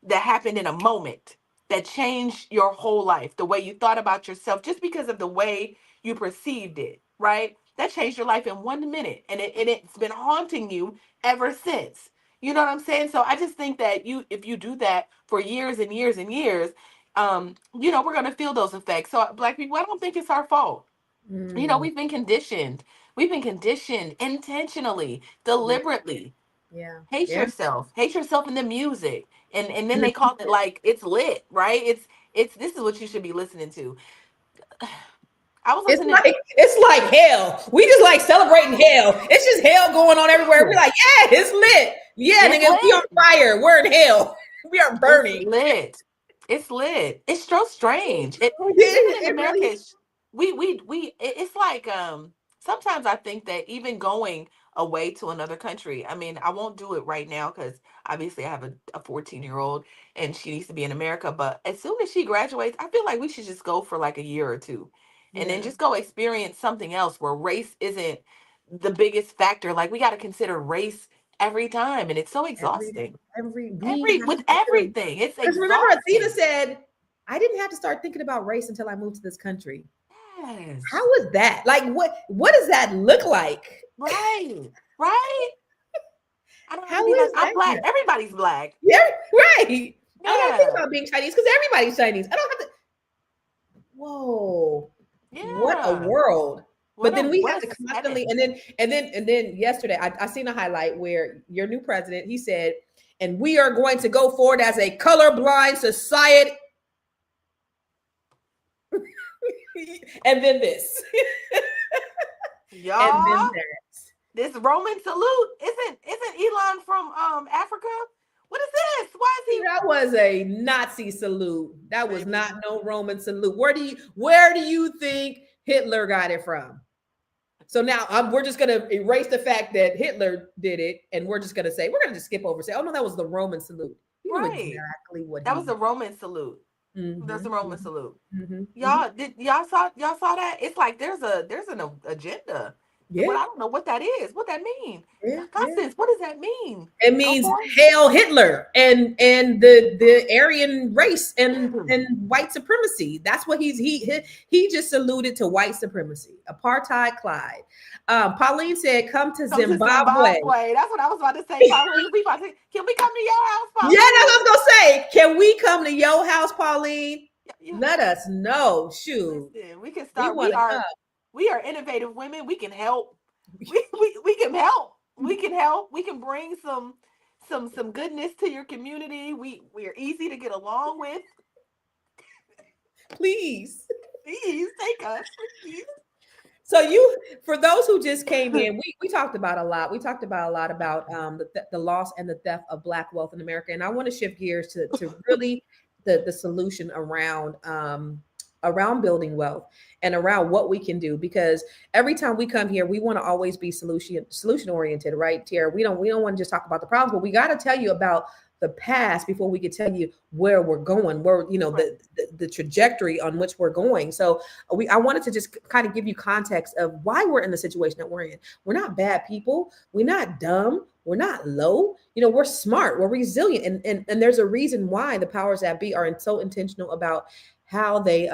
S3: that happened in a moment that changed your whole life, the way you thought about yourself, just because of the way you perceived it, right? That changed your life in 1 minute, and it's been haunting you ever since. You know what I'm saying? So I just think that if you do that for years and years and years, we're gonna feel those effects. So Black people, I don't think it's our fault. We've been conditioned. We've been conditioned intentionally, deliberately.
S2: Yeah.
S3: Hate
S2: Yeah.
S3: yourself. Hate yourself in the music. And then they call it like it's lit, right? It's this is what you should be listening to. I was listening to
S2: It's like hell. We just like celebrating hell. It's just hell going on everywhere. We're like, yeah, it's lit. Yeah,
S3: it's
S2: nigga, we on
S3: lit.
S2: fire. We're in hell. We are
S3: It's
S2: burning.
S3: lit. It's lit. It's so strange. Even in
S2: It
S3: America,
S2: really
S3: it's like sometimes I think that even going away to another country, I mean, I won't do it right now because obviously I have a 14-year-old and she needs to be in America. But as soon as she graduates, I feel like we should just go for like a year or two and then
S2: yeah.
S3: just go experience something else where race isn't the biggest factor. Like we got to consider race every time, and it's so exhausting.
S2: We have
S3: With
S2: to consider,
S3: everything, it's
S2: because remember Athena
S3: exhausting.
S2: said, I didn't have to start thinking about race until I moved to this country.
S3: Yes.
S2: How is that? Like what does that look like?
S3: Right. Right. I don't have to
S2: How
S3: be like
S2: is
S3: I'm black.
S2: that?
S3: Everybody's black.
S2: Yeah, right. I don't gotta think
S3: Yeah.
S2: about being Chinese because everybody's Chinese. I don't have to. Whoa, what a
S3: Yeah.
S2: world. But then we
S3: What
S2: have
S3: a
S2: to constantly,
S3: heaven.
S2: and then yesterday I seen a highlight where your new president, he said, and we are going to go forward as a colorblind society. And then this. And then
S3: Y'all.
S2: that.
S3: This Roman salute isn't Elon from Africa? What is this? Why is he?
S2: That was a Nazi salute. That was not no Roman salute. Where do you think Hitler got it from? So now we're just going to erase the fact that Hitler did it, and we're just going to just skip over. Say, oh no, that was the Roman salute. You know exactly what
S3: that was the Roman salute.
S2: Mm-hmm.
S3: There's the Roman salute.
S2: Mm-hmm.
S3: Y'all saw that? It's like there's an agenda.
S2: Yeah.
S3: But I don't know what that is. What that mean?
S2: Yeah,
S3: Constance, what does that mean?
S2: It means hail Hitler and the Aryan race and white supremacy. That's what he just alluded to, white supremacy, apartheid. Clyde. Pauline said, "Come to Zimbabwe."
S3: That's what I was about to say. Pauline, can we come to your house, Pauline?
S2: Yeah, that's what I was gonna say. Can we come to your house, Pauline? Yeah. Let us know. Shoot,
S3: listen, we can start. We are innovative women. We can help. We can help. We can help. We can bring some goodness to your community. We are easy to get along with.
S2: Please
S3: take us. Please.
S2: So for those who just came in, we talked about a lot. We talked about a lot about the loss and the theft of Black wealth in America, and I want to shift gears to really the solution around building wealth and around what we can do, because every time we come here, we want to always be solution oriented, right, Tiara? We don't want to just talk about the problems, but we got to tell you about the past before we can tell you where we're going, where the trajectory on which we're going. So I wanted to just kind of give you context of why we're in the situation that we're in. We're not bad people. We're not dumb. We're not low. We're smart. We're resilient, and there's a reason why the powers that be are so intentional about how they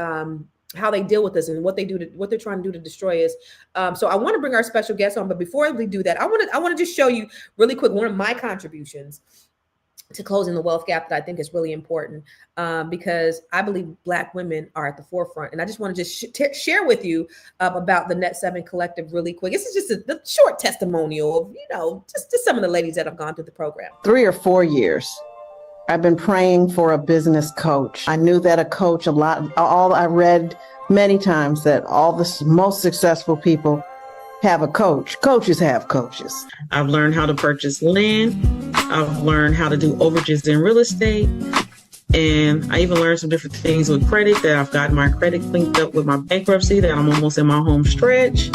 S2: deal with us and what they're trying to do to destroy us. So I want to bring our special guest on, but before we do that, I want to just show you really quick one of my contributions to closing the wealth gap that I think is really important, because I believe Black women are at the forefront. And I just want to just share with you about the Net 7 Collective really quick. This is just a short testimonial of, just some of the ladies that have gone through the program.
S7: 3 or 4 years. I've been praying for a business coach. I knew that a coach, I read many times that all the most successful people have a coach. Coaches have coaches.
S8: I've learned how to purchase land. I've learned how to do overages in real estate. And I even learned some different things with credit, that I've gotten my credit cleaned up with my bankruptcy, that I'm almost in my home stretch.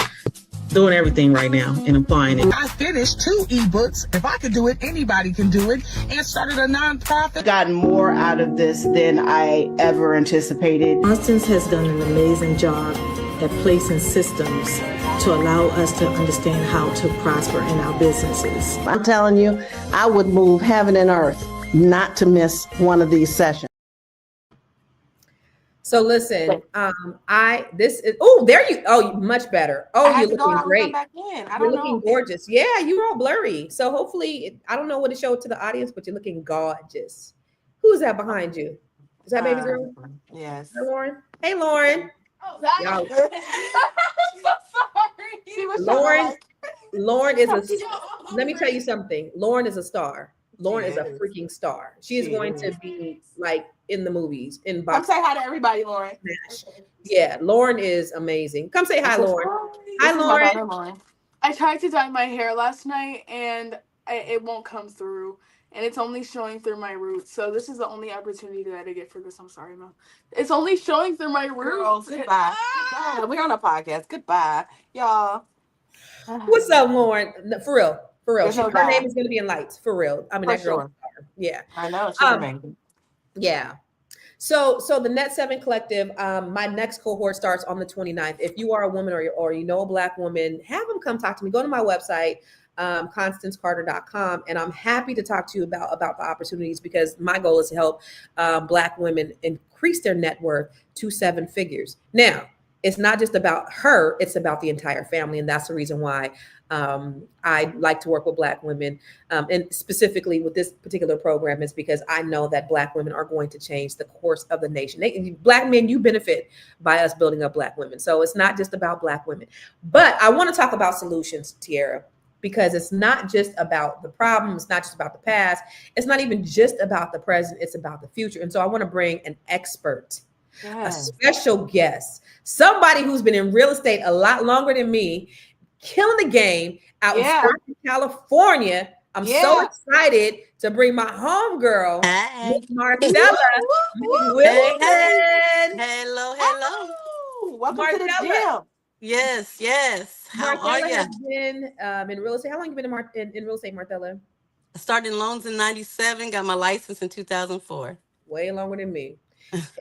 S8: Doing everything right now and applying it.
S9: I finished 2 ebooks. If I could do it, anybody can do it. And started a nonprofit.
S7: Gotten more out of this than I ever anticipated.
S10: Constance has done an amazing job at placing systems to allow us to understand how to prosper in our businesses.
S7: I'm telling you, I would move heaven and earth not to miss one of these sessions.
S2: So listen, much better. You're looking great. You're looking gorgeous. Yeah, you're all blurry. So hopefully, I don't know what to show to the audience, but you're looking gorgeous. Who's that behind you? Is that baby girl?
S3: Yes.
S2: Hey, Lauren. Hey, Lauren.
S3: Oh, I'm so sorry.
S2: Lauren is let me tell you something. Lauren is a star. Lauren is a freaking star. She is going to be like in the movies, in box.
S3: Come say hi to everybody, Lauren.
S2: Yeah, Lauren is amazing. Come say hi, Lauren. Hi, Lauren.
S11: I tried to dye my hair last night and it won't come through. And it's only showing through my roots. So this is the only opportunity that I get for this. I'm sorry, Mom. It's only showing through my roots.
S3: Goodbye. We're on a podcast. Goodbye, y'all.
S2: What's up, Lauren? For real. Her
S3: no
S2: name is going to be in lights. For real. I mean, that girl. Sure. Yeah.
S3: I know. She's amazing.
S2: Yeah. So the Net 7 Collective, my next cohort starts on the 29th. If you are a woman or you know a Black woman, have them come talk to me. Go to my website, ConstanceCarter.com, and I'm happy to talk to you about the opportunities, because my goal is to help Black women increase their net worth to 7 figures. Now, it's not just about her, it's about the entire family. And that's the reason why I like to work with Black women. And specifically with this particular program is because I know that Black women are going to change the course of the nation. Black men, you benefit by us building up Black women. So it's not just about Black women. But I want to talk about solutions, Tiara, because it's not just about the problem. It's not just about the past. It's not even just about the present. It's about the future. And so I want to bring an expert. Yes. A special guest, somebody who's been in real estate a lot longer than me, killing the game out in
S3: Yeah.
S2: Stockton, California. I'm so
S3: Yeah.
S2: excited to bring my homegirl,
S12: Hey.
S2: Miss Marcella
S12: Hey, hey.
S2: McWilson.
S12: Hello, hello.
S3: Oh, welcome to the
S2: Marcella.
S3: gym.
S12: Yes, yes. How are
S2: Marcella
S12: you?
S2: has been in real estate. How long have you been in real estate, Marcella?
S12: I started in loans in 97, got my license in 2004.
S2: Way longer than me.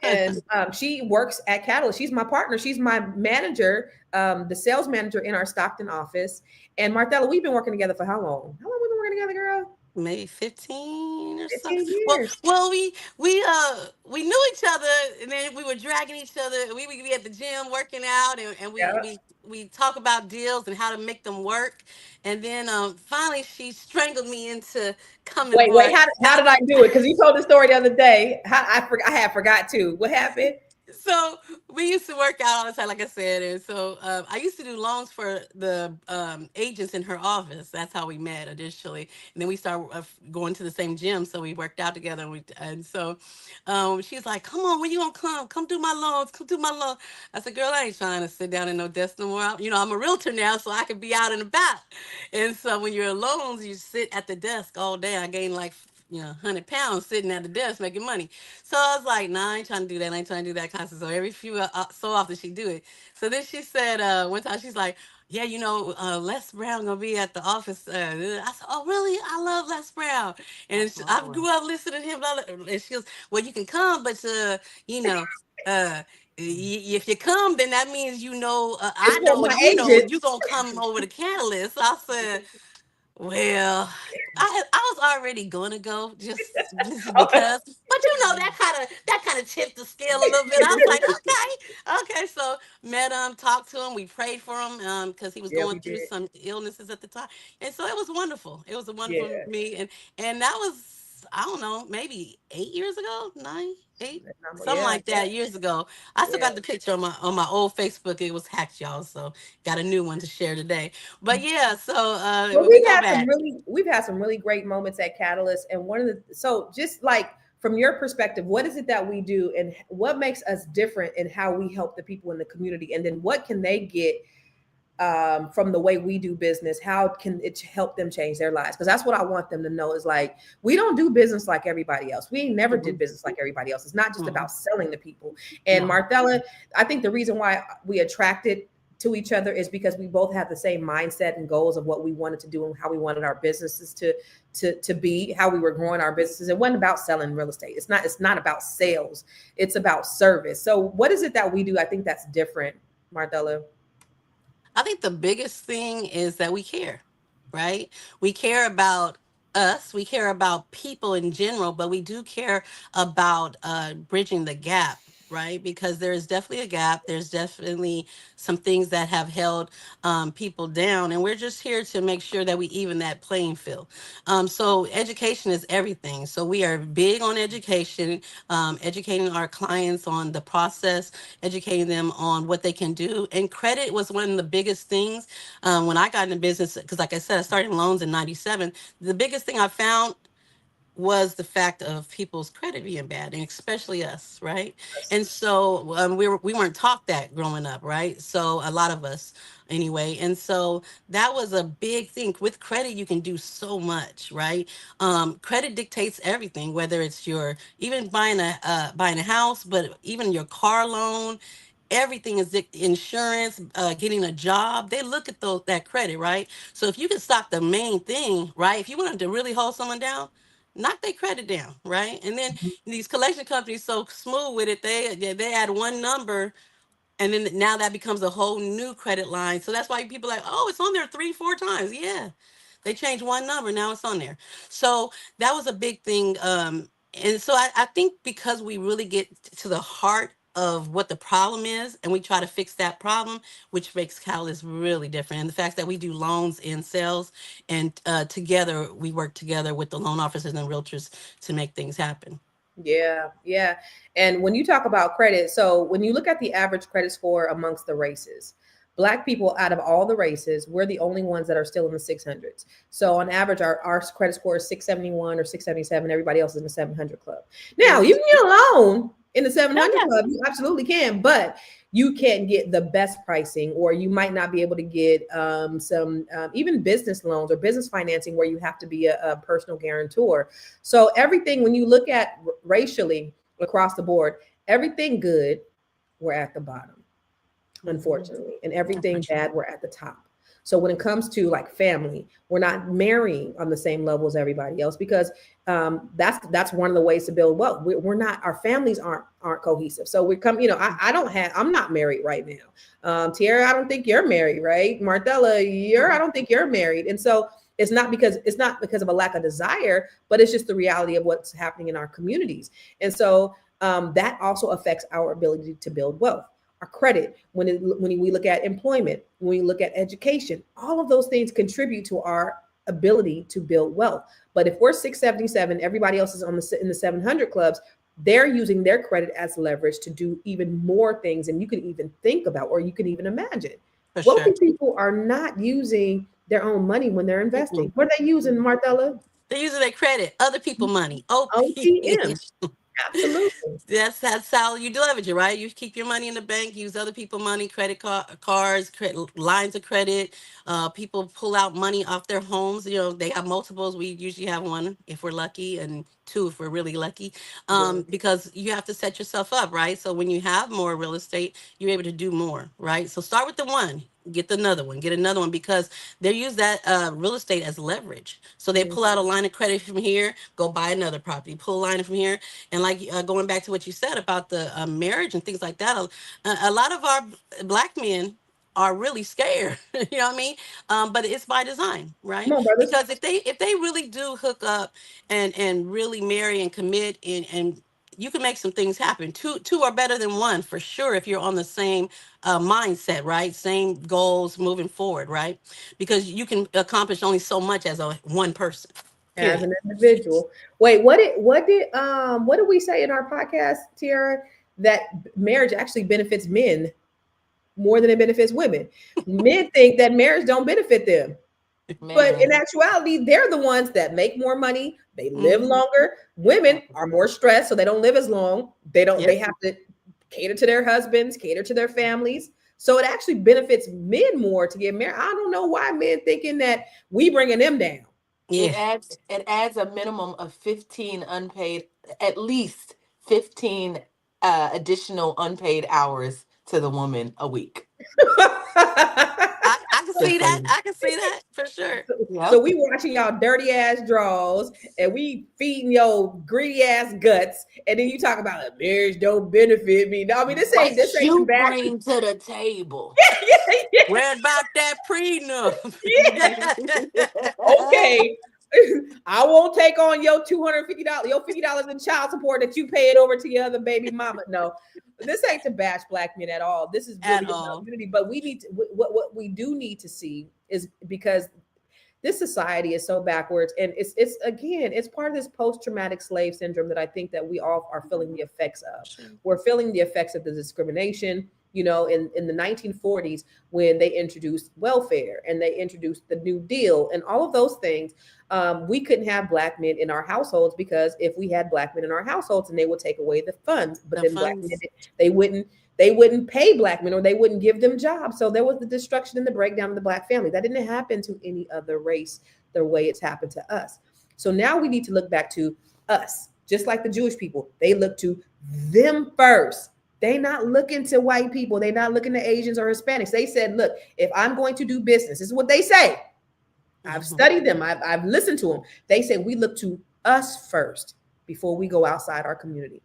S2: And she works at Catalyst. She's my partner. She's my manager, the sales manager in our Stockton office. And Marcella, we've been working together for how long? How long have we been working together, girl?
S12: Maybe 15 or so.
S2: 15
S12: Well,
S2: years.
S12: we knew each other, and then we were dragging each other. We would be at the gym working out, and
S2: Yeah.
S12: we talk about deals and how to make them work. And then finally she strangled me into coming
S2: Wait,
S12: for
S2: wait.
S12: it.
S2: How did I do it? Because you told the story the other day. I had forgot too. What happened?
S12: So we used to work out all the time, like I said, and so I used to do loans for the agents in her office. That's how we met initially, and then we started going to the same gym, so we worked out together. And so she's like, "Come on, when you gonna come? Come do my loans. Come do my loans." I said, "Girl, I ain't trying to sit down in no desk no more. I'm a realtor now, so I can be out and about." And so when you're in loans, you sit at the desk all day. I gained like 100 pounds sitting at the desk making money. So I was like, nah, I ain't trying to do that. I ain't trying to do that constantly. So every few so often she do it. So then she said one time she's like, yeah, Les Brown gonna be at the office. I said, oh really? I love Les Brown, and I grew up listening to him. Blah, blah, and she goes, well, you can come, but you know, if you come, then that means
S2: It's
S12: I
S2: for
S12: know,
S2: my
S12: and you
S2: agents.
S12: gonna come over to Catalyst. I said. Well, I was already gonna go just because, but that kind of tipped the scale a little bit. I was like, okay. So met him, talked to him, we prayed for him because he was
S2: Yeah,
S12: going
S2: we
S12: through
S2: did.
S12: some illnesses at the time, and so it was wonderful. It was a
S2: Yeah.
S12: wonderful me, and that was I don't know maybe 8 years ago, 9, 8. Something
S2: Yeah.
S12: like that years ago. I still
S2: Yeah.
S12: got the picture on my old Facebook. It was hacked, y'all. So got a new one to share today. But yeah, so
S2: Well,
S12: we go back.
S2: we've had some really great moments at Catalyst, and so just like from your perspective, what is it that we do, and what makes us different in how we help the people in the community, and then what can they get from the way we do business? How can it help them change their lives? Because that's what I want them to know is like we don't do business like everybody else. We never did business like everybody else. It's not just about selling to people. And Marcella, I think the reason why we attracted to each other is because we both have the same mindset and goals of what we wanted to do and how we wanted our businesses to be, how we were growing our businesses. It wasn't about selling real estate. It's not about sales. It's about service. So what is it that we do? I think that's different, Marcella.
S12: I think the biggest thing is that we care, right? We care about us. We care about people in general, but we do care about bridging the gap, right? Because there is definitely a gap. There's definitely some things that have held people down, and we're just here to make sure that we even that playing field. So education is everything. So we are big on education, educating our clients on the process, educating them on what they can do. And credit was one of the biggest things when I got into business, because like I said, I started in loans in 97. The biggest thing I found was the fact of people's credit being bad, and especially us, right? And so we weren't taught that growing up, right? So a lot of us anyway. And so that was a big thing. With credit, you can do so much, right? Credit dictates everything, whether it's your even buying a house, but even your car loan. Everything is insurance, getting a job. They look at that credit, right? So if you can stop the main thing, right? If you wanted to really hold someone down, knock their credit down, right? And then these collection companies so smooth with it, they add one number, and then now that becomes a whole new credit line. So that's why people are like, oh, it's on there 3, 4 times. Yeah, they changed one number, now it's on there. So that was a big thing. And so I think because we really get to the heart of what the problem is and we try to fix that problem, which makes Catalyst really different. And the fact that we do loans and sales, and together we work together with the loan officers and realtors to make things happen.
S2: Yeah, yeah. And when you talk about credit, so when you look at the average credit score amongst the races, Black people out of all the races, we're the only ones that are still in the 600s. So on average, our credit score is 671 or 677. Everybody else is in the 700 club. Now, you can get a loan In the 700
S12: Oh,
S2: club, you absolutely can, but you can't get the best pricing, or you might not be able to get some even business loans or business financing where you have to be a personal guarantor. So everything, when you look at racially across the board, everything good, we're at the bottom, unfortunately, and everything bad, we're at the top. So when it comes to like family, we're not marrying on the same level as everybody else, because that's one of the ways to build wealth. We're not, our families aren't cohesive. So we come, I don't have, I'm not married right now. Tierra, I don't think you're married, right? Martella, I don't think you're married, and so it's not because of a lack of desire, but it's just the reality of what's happening in our communities, and so that also affects our ability to build wealth. Our credit, when we look at employment, when we look at education, all of those things contribute to our ability to build wealth. But if we're 677, everybody else is in the 700 clubs, they're using their credit as leverage to do even more things than you can even think about or you can even imagine.
S12: for sure.
S2: Wealthy people are not using their own money when they're investing. What are they using, Martella?
S12: They're using their credit, other people money, OP.
S2: OPM. Absolutely.
S12: That's how you leverage it, right? You keep your money in the bank, use other people money, credit cards, lines of credit. People pull out money off their homes. They have multiples. We usually have one if we're lucky, and two if we're really lucky. Because you have to set yourself up, right? So when you have more real estate, you're able to do more, right? So start with the one. Get another one, because they use that real estate as leverage. So they pull out a line of credit from here, go buy another property, pull a line from here, and like going back to what you said about the marriage and things like that, a lot of our black men are really scared. You know what I mean? But it's by design,
S2: Come
S12: right?
S2: on, brothers.
S12: Because if they really do hook up and really marry and commit, and you can make some things happen. Two are better than one for sure if you're on the same mindset, right? Same goals moving forward, right? Because you can accomplish only so much as a one person.
S2: As
S12: Period.
S2: an individual. Wait, what did we say in our podcast, Tiara? That marriage actually benefits men more than it benefits women. Men think that marriage don't benefit them. But in
S3: Man.
S2: actuality, they're the ones that make more money, they live
S12: Mhm.
S2: longer. Women are more stressed, so they don't live as long. They
S12: Yep.
S2: have to cater to their husbands, cater to their families. So it actually benefits men more to get married. I don't know why men thinking that we bringing them down.
S3: It
S12: Yeah.
S3: adds a minimum of 15 unpaid, at least 15 additional unpaid hours to the woman a week.
S12: I can
S3: Just
S12: see that.
S3: saying.
S12: I can see that for sure.
S2: So
S3: Yep.
S2: we watching y'all dirty ass draws and we feeding your greedy ass guts, and then you talk about a marriage don't benefit me. No, I mean
S3: What
S2: this ain't the
S3: you
S2: bad.
S3: bring to the table.
S2: Yeah, yeah,
S12: Read about that prenup.
S2: yeah. Okay. I won't take on your $250, your $50 in child support that you paid over to your other baby mama. No, this ain't to bash black men at all. This is
S12: At
S2: really about
S12: all.
S2: unity. But we need to, what we do need to see is, because this society is so backwards, and it's again, it's part of this post-traumatic slave syndrome that I think that we all are feeling the effects of. We're feeling the effects of the discrimination, in the 1940s, when they introduced welfare and they introduced the New Deal and all of those things. We couldn't have black men in our households, because if we had black men in our households, and they would take away the funds, but
S12: The
S2: then black men,
S12: funds.
S2: they wouldn't pay black men, or they wouldn't give them jobs. So there was the destruction and the breakdown of the black family. That didn't happen to any other race the way it's happened to us. So now we need to look back to us, just like the Jewish people. They look to them first. They not looking to white people. They not looking to Asians or Hispanics. They said, look, if I'm going to do business, this is what they say. I've studied them. I've listened to them. They say we look to us first before we go outside our community.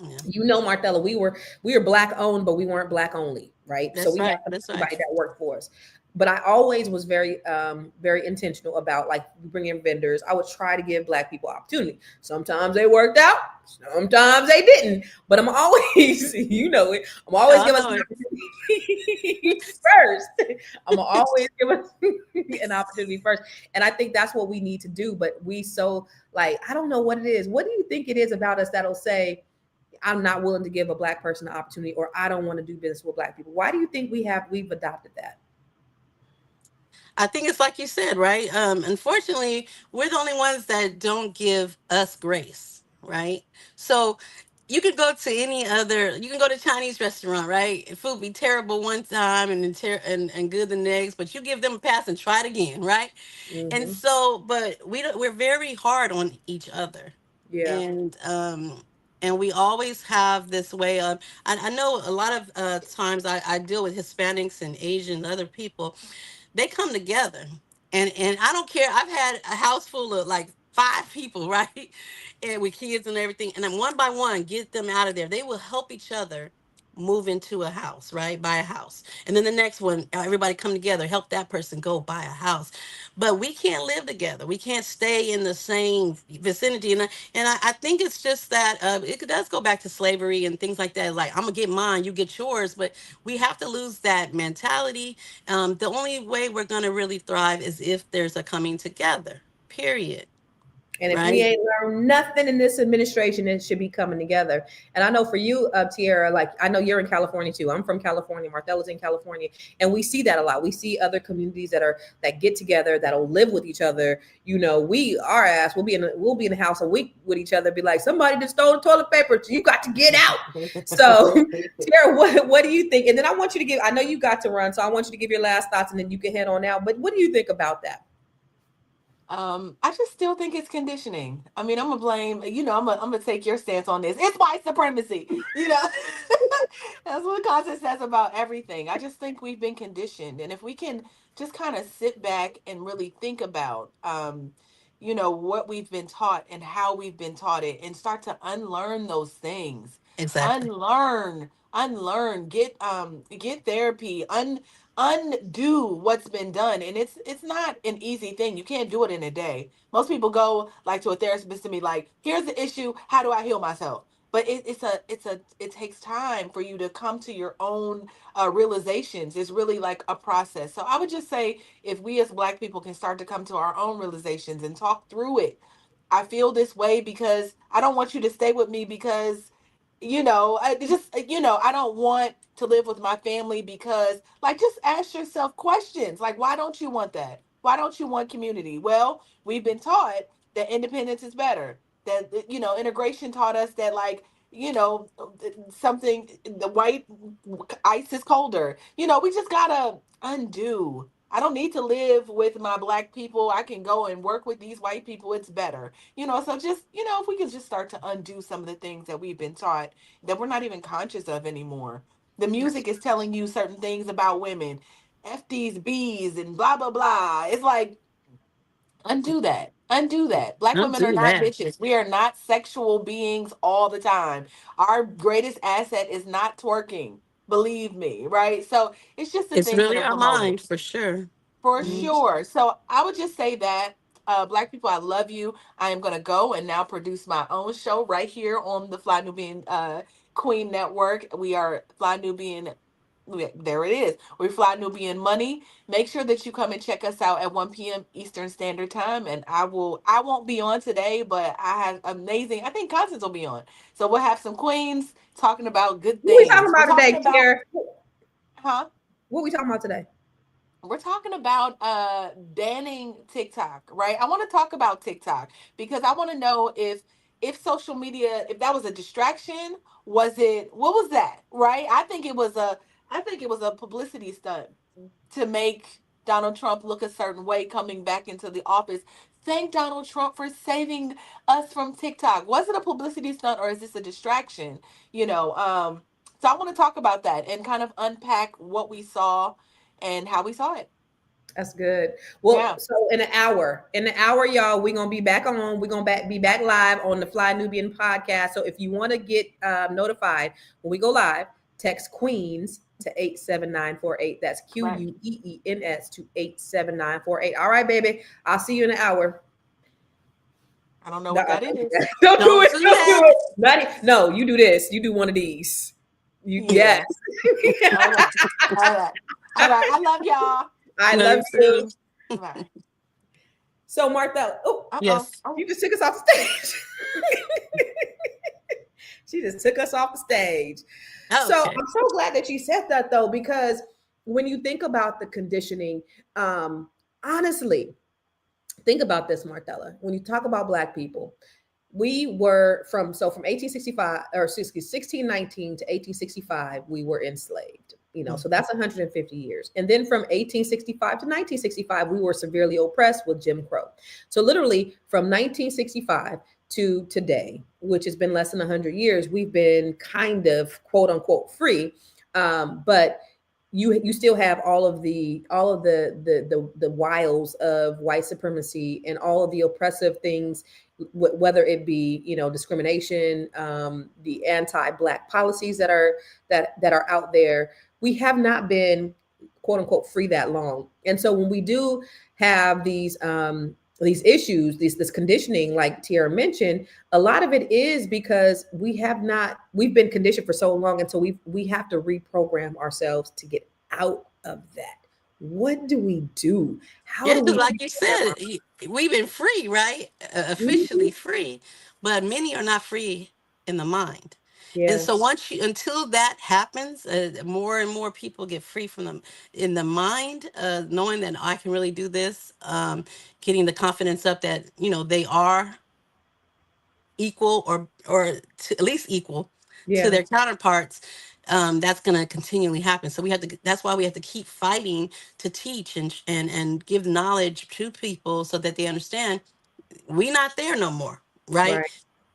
S12: Yeah.
S2: Martella, we were black owned, but we weren't black only, right? So
S12: That's
S2: we had
S12: right. That's right.
S2: somebody that worked for us. But I always was very, very intentional about, like, bringing in vendors. I would try to give black people opportunity. Sometimes they worked out, sometimes they didn't. But I'm always, I'm always
S12: I
S2: giving us
S12: know
S2: an
S12: it.
S2: opportunity first. I'm gonna always give us an opportunity first. And I think that's what we need to do. But I don't know what it is. What do you think it is about us that'll say, I'm not willing to give a black person an opportunity, or I don't want to do business with black people? Why do you think we've adopted that?
S12: I think it's like you said, right? Unfortunately, we're the only ones that don't give us grace, right? So you could go to any other, you can go to Chinese restaurant, right? Food be terrible one time and then and good the next, but you give them a pass and try it again, right? And
S2: Mm-hmm.
S12: so, but we're very hard on each other.
S2: Yeah.
S12: And we always have this way of, I know a lot of times I deal with Hispanics and Asian other people, they come together, and I don't care. I've had a house full of like 5 people, right, and with kids and everything, and then one by one get them out of there. They will help each other move into a house, right, buy a house, and then the next one, everybody come together, help that person go buy a house. But we can't live together, we can't stay in the same vicinity, and I think it's just that it does go back to slavery and things like that, like I'm gonna get mine, you get yours. But we have to lose that mentality. The only way we're going to really thrive is if there's a coming together, period.
S2: And if we
S12: Right?
S2: ain't learned nothing in this administration, it should be coming together. And I know for you, Tierra, like I know you're in California too. I'm from California. Marthella's in California, and we see that a lot. We see other communities that get together, that'll live with each other. You know, our ass we'll be in the house a week with each other. Be like, somebody just stole the toilet paper. You got to get out. So, Tierra, what do you think? And then I want you to give. I know you got to run, so I want you to give your last thoughts, and then you can head on out. But what do you think about that?
S3: I just still think it's conditioning. I mean, I'm gonna blame, I'm gonna take your stance on this. It's white supremacy, you know. That's what Constance says about everything. I just think we've been conditioned, and if we can just kind of sit back and really think about, what we've been taught and how we've been taught it, and start to unlearn those things,
S12: Exactly.
S3: unlearn, get therapy, undo what's been done. And it's not an easy thing. You can't do it in a day. Most people go like to a therapist to be like, here's the issue, how do I heal myself? But it takes time for you to come to your own realizations. It's really like a process. So I would just say, if we as Black people can start to come to our own realizations and talk through it. I feel this way because I don't want you to stay with me because I don't want to live with my family because, like, just ask yourself questions like, why don't you want that? Why don't you want community? Well, we've been taught that independence is better. That, integration taught us that, like, something, the white ice is colder. We just gotta undo. I don't need to live with my Black people. I can go and work with these white people. It's better. So just, if we can just start to undo some of the things that we've been taught that we're not even conscious of anymore. The music is telling you certain things about women, F these B's and blah, blah, blah. It's like, undo that. Undo that. Black
S12: Don't
S3: women are
S12: do
S3: not
S12: that.
S3: bitches. We are not sexual beings all the time. Our greatest asset is not twerking. Believe me, right? So it's just the
S12: It's
S3: things that
S12: really
S3: are
S12: our
S3: promoted.
S12: mind for sure.
S3: For
S12: Mhm.
S3: sure. So I would just say that, Black people, I love you. I am going to go and now produce my own show right here on the Fly Nubian Queen Network. We are Fly Nubian. There it is. We Fly Nubian Money. Make sure that you come and check us out at 1 p.m. Eastern Standard Time. And I won't be on today, but I have amazing, I think Constance will be on. So we'll have some queens talking about good
S2: What we talking
S3: things. We're
S2: about
S3: talking
S2: today,
S3: about,
S2: Tierra?
S3: huh?
S2: What we talking about today?
S3: We're talking about banning TikTok, right? I want to talk about TikTok because I want to know if social media, if that was a distraction, what was that, right? I think it was a publicity stunt to make Donald Trump look a certain way coming back into the office. Thank Donald Trump for saving us from TikTok. Was it a publicity stunt or is this a distraction? So I want to talk about that and kind of unpack what we saw and how we saw it.
S2: That's good. Well,
S3: Yeah.
S2: so in an hour, y'all, we're gonna be back on. We're gonna be back live on the Fly Nubian podcast. So if you want to get notified when we go live, text Queens to 87948. That's
S3: Right.
S2: QUEENS to 87948. All right, baby. I'll see you in an hour.
S3: I don't know what
S2: Nuh-uh,
S3: that
S2: don't do
S3: is.
S2: that. Don't do
S12: Don't
S2: it.
S12: do
S2: Don't do
S12: that.
S2: it. No, you do this. You do one of these. Yes.
S3: Yeah. Okay. All right. All right. I love y'all.
S2: I
S12: Love
S2: love
S12: you
S2: you.
S12: too.
S3: Bye.
S2: So Martha, oh,
S3: Uh-oh.
S12: Yes.
S3: Oh,
S2: you just took us off the stage. She just took us off the stage. So
S12: Okay.
S2: I'm so glad that you said that though, because when you think about the conditioning, honestly, think about this, Martella. When you talk about Black people, we were from 1865 or excuse me, 1619 to 1865, we were enslaved. So that's 150 years. And then from 1865 to 1965, we were severely oppressed with Jim Crow. So literally from 1965 to today, which has been less than 100 years, we've been kind of quote unquote free. But you still have all of the wiles of white supremacy and all of the oppressive things, whether it be discrimination, the anti-Black policies that are out there. We have not been quote unquote free that long. And so when we do have these issues, this conditioning, like Tiara mentioned, a lot of it is because we've been conditioned for so long. And so we have to reprogram ourselves to get out of that. What do we do? How do we,
S12: like you said, we've been free, right? Officially free, but many are not free in the mind. And so until that happens, more and more people get free from them in the mind, knowing that I can really do this, getting the confidence up that, they are equal or at least equal to their counterparts. That's going to continually happen. So that's why we have to keep fighting to teach and give knowledge to people so that they understand we not there no more. Right.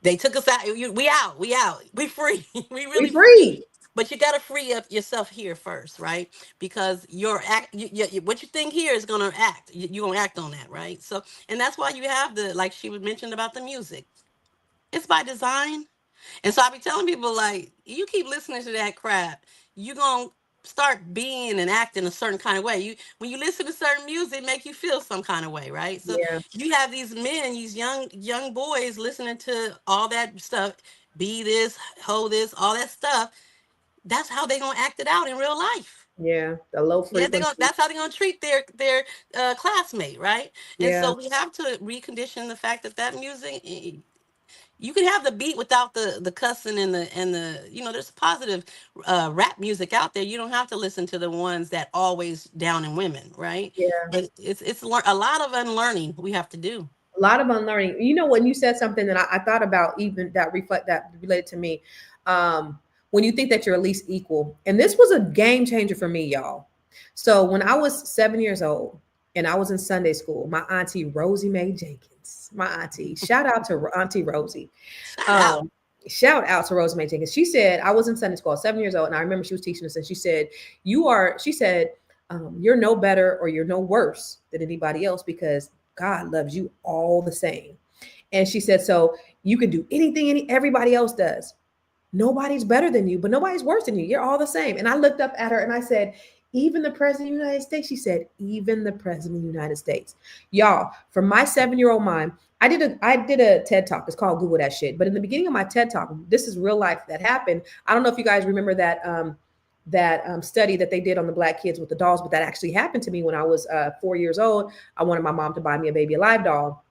S12: They took us out. We out. We free. We really free. But you got to free up yourself here first, right? Because what you think here is going to act. You're going to act on that, right? So, and that's why you have like she was mentioned about the music. It's by design. And so I be telling people, like, you keep listening to that crap, you're going to start being and acting a certain kind of way. When you listen to certain music, it make you feel some kind of way, right? So you have these men, these young boys listening to all that stuff, be this, hold this, all that stuff. That's how they going to act it out in real life.
S2: Yeah, the low frequency.
S12: That's how they're going to treat their classmate, right? And so we have to recondition the fact that music, you can have the beat without the cussing and the there's positive rap music out there. You don't have to listen to the ones that always down in women, right?
S2: Yeah.
S12: But it's a lot of unlearning we have to do.
S2: A lot of unlearning. When you said something that I thought about, even that related to me, when you think that you're at least equal, and this was a game changer for me, y'all. So when I was 7 years old and I was in Sunday school, my auntie Rosie Mae Jenkins, my auntie, shout out to Auntie Rosie. Shout out to Rosie Mae Jenkins. She said, I was in Sunday school, 7 years old, and I remember she was teaching us, and she said, you're no better or you're no worse than anybody else because God loves you all the same. And she said, so you can do anything everybody else does. Nobody's better than you, but nobody's worse than you. You're all the same. And I looked up at her and I said, even the president of the United States? She said, even the president of the United States. Y'all, for my 7-year-old mind, I did a TED talk. It's called Google that shit. But in the beginning of my TED talk, this is real life that happened. I don't know if you guys remember that study that they did on the Black kids with the dolls, but that actually happened to me when I was 4 years old. I wanted my mom to buy me a Baby Alive doll.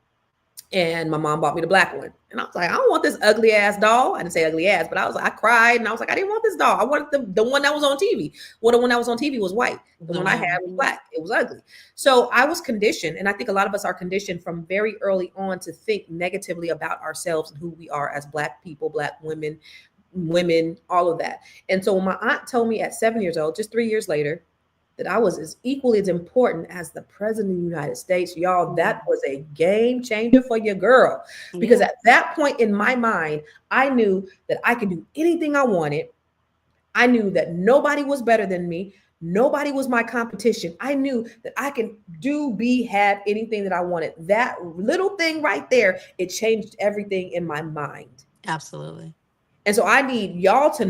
S2: And my mom bought me the black one. And I was like, I don't want this ugly ass doll. I didn't say ugly ass, but I cried and I was like, I didn't want this doll. I wanted the one that was on TV. Well, the one that was on TV was white. The one I had was black. It was ugly. So I was conditioned. And I think a lot of us are conditioned from very early on to think negatively about ourselves and who we are as Black people, Black women, all of that. And so when my aunt told me at 7 years old, just 3 years later, that I was as equally as important as the president of the United States, y'all, that was a game changer for your girl. Because at that point in my mind, I knew that I could do anything I wanted. I knew that nobody was better than me. Nobody was my competition. I knew that I can have anything that I wanted. That little thing right there, it changed everything in my mind.
S12: Absolutely.
S2: And so I need y'all to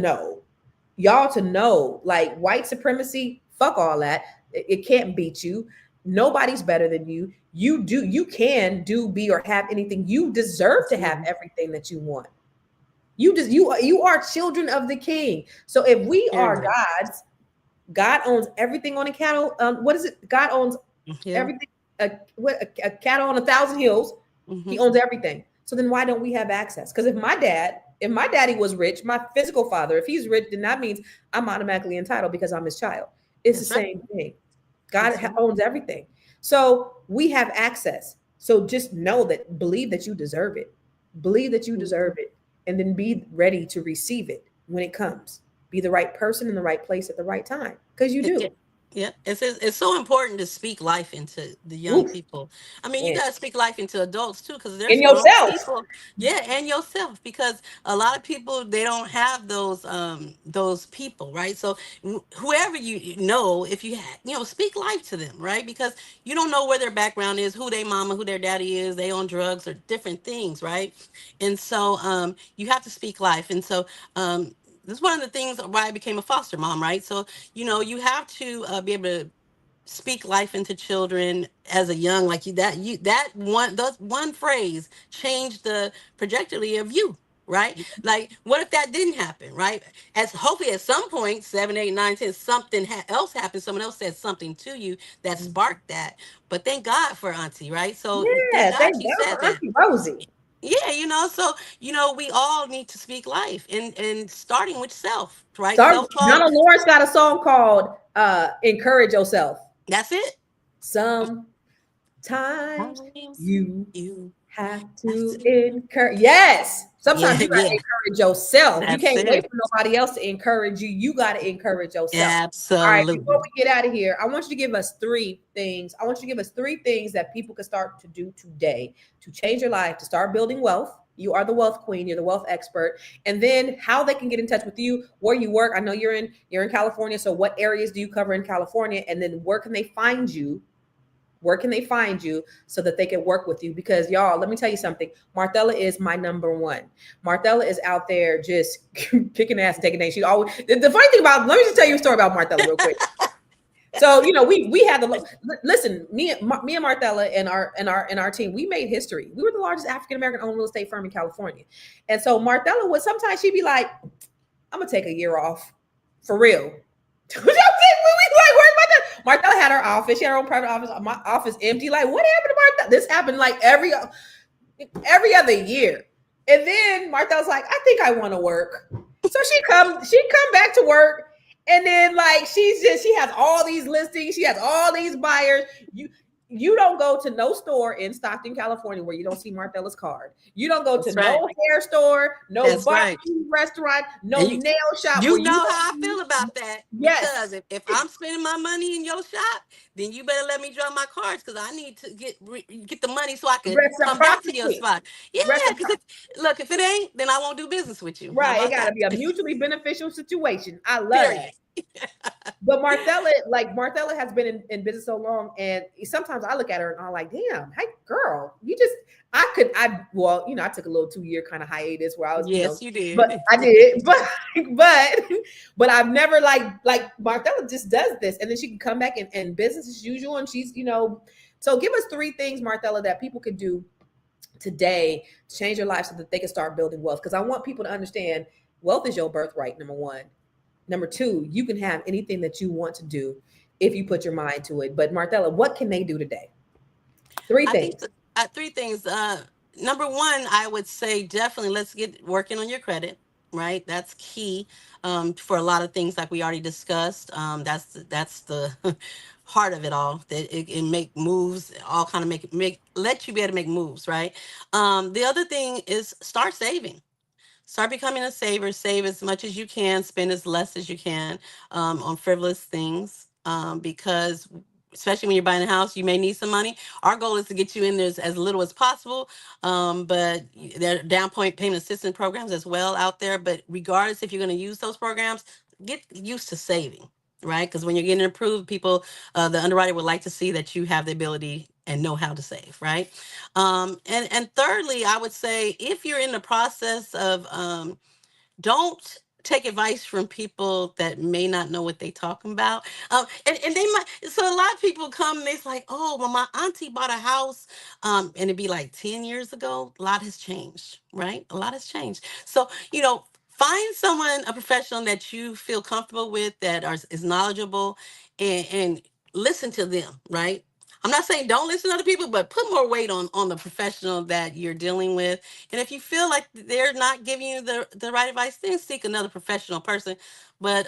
S2: know, like, white supremacy, fuck all that. It can't beat you. Nobody's better than you. You can do, be, or have anything. You deserve to have everything that you want. You are children of the King. So if we are God's, God owns everything on a cattle. What is it? God owns everything. A cattle on 1,000 hills. He owns everything. So then why don't we have access? Because if my daddy was rich, my physical father, if he's rich, then that means I'm automatically entitled because I'm his child. It's the same thing. God owns everything. So we have access. So just believe that you deserve it. Believe that you deserve it, and then be ready to receive it when it comes. Be the right person in the right place at the right time, because you
S12: Yeah.
S2: do.
S12: Yeah, it's so important to speak life into the young
S2: Oof,
S12: people. I mean, you
S2: man.
S12: got to speak life into adults too, because there's
S2: And
S12: grown
S2: yourself.
S12: people. Yeah, and yourself, because a lot of people, they don't have those people, right? So whoever you know, if you speak life to them, right? Because you don't know where their background is, who their mama, who their daddy is, they on drugs or different things, right? And so you have to speak life, and so this is one of the things why I became a foster mom, right? So you have to be able to speak life into children as a young, like that one phrase changed the trajectory of you, right? Like, what if that didn't happen, right? As hopefully at some point, 7, 8, 9, 10, something else happened, someone else said something to you that sparked that. But thank God for Auntie, right? So thank
S2: Yeah,
S12: God
S2: thank
S12: she
S2: God
S12: said
S2: for
S12: that.
S2: Auntie Rosie.
S12: Yeah, so we all need to speak life, and starting with self, right?
S2: Sorry,
S12: Self-talk.
S2: Donald Lawrence got a song called "Encourage Yourself."
S12: That's it.
S2: Sometimes
S12: Times
S2: you
S12: you
S2: have
S12: have
S2: to
S12: to.
S2: encourage. Yes, sometimes
S12: Yeah,
S2: you got to
S12: yeah.
S2: encourage yourself. You
S12: That's
S2: can't wait
S12: it.
S2: for nobody else to encourage you. You got to encourage yourself. All right, before
S12: Absolutely.
S2: we get out of here, I want you to give us three things. I want you to give us three things that people can start to do today to change your life, to start building wealth. You are the wealth queen, you're the wealth expert. And then how they can get in touch with you, where you work. I know you're in California, so what areas do you cover in California? And then where can they find you? Where can they find you so that they can work with you? Because y'all, let me tell you something. Marthella is my number one. Marthella is out there just kicking ass and taking names. She always the funny thing about, let me just tell you a story about Marthella real quick. So we had the listen. Me and Marthella and our team, we made history. We were the largest African American owned real estate firm in California, and so Marthella would sometimes she'd be like, "I'm gonna take a year off, for real." We like, where's Marthella? Marthella had her office. She had her own private office. My office empty. Like, what happened to Marthella? This happened like every other year. And then Martha's like, I think I want to work. So she come back to work, and then like she has all these listings, she has all these buyers. You don't go to no store in Stockton, California where you don't see Marthella's card. You don't go to
S12: That's right.
S2: no hair store, no
S12: That's right.
S2: barbecue restaurant, no
S12: And you
S2: nail shop
S12: you
S2: where you
S12: know
S2: don't
S12: how I
S2: see.
S12: feel about that,
S2: Yes.
S12: because if I'm spending my money in your shop, then you better let me draw my cards, because I need to get the money so I can come back to your
S2: Reciprocity.
S12: spot. Yeah, because
S2: Reciprocity.
S12: look, if it ain't, then I won't do business with you. How
S2: Right. It
S12: about
S2: gotta
S12: that?
S2: be a mutually beneficial situation. I love that.
S12: Period.
S2: But Marthella has been in business so long, and sometimes I look at her and I'm like, damn, hey girl, I took a little 2 year kind of hiatus where I was,
S12: Yes, you
S2: but
S12: did.
S2: I did, but but I've never like Marthella just does this, and then she can come back and business as usual, and she's, so give us three things, Marthella, that people could do today to change their life so that they can start building wealth. Because I want people to understand wealth is your birthright, number one. Number two, you can have anything that you want to do if you put your mind to it. But Marthella, what can they do today? Three
S12: I think
S2: things.
S12: three things. Number one, I would say definitely let's get working on your credit. Right, that's key for a lot of things, like we already discussed. That's the heart of it all. That it make moves, all kind of make let you be able to make moves. Right. The other thing is start saving. Start becoming a saver. Save as much as you can. Spend as less as you can on frivolous things, because especially when you're buying a house, you may need some money. Our goal is to get you in there as little as possible, but there are down point payment assistance programs as well out there. But regardless, if you're going to use those programs, get used to saving. Right, because when you're getting approved, the underwriter would like to see that you have the ability and know how to save. Right, and thirdly, I would say if you're in the process of don't take advice from people that may not know what they talking about. And they might, so a lot of people come and it's like, oh, well, my auntie bought a house, and it'd be like 10 years ago. A lot has changed, right? A lot has changed. So, find someone, a professional that you feel comfortable with, is knowledgeable, and listen to them, right? I'm not saying don't listen to other people, but put more weight on the professional that you're dealing with. And if you feel like they're not giving you the right advice, then seek another professional person. But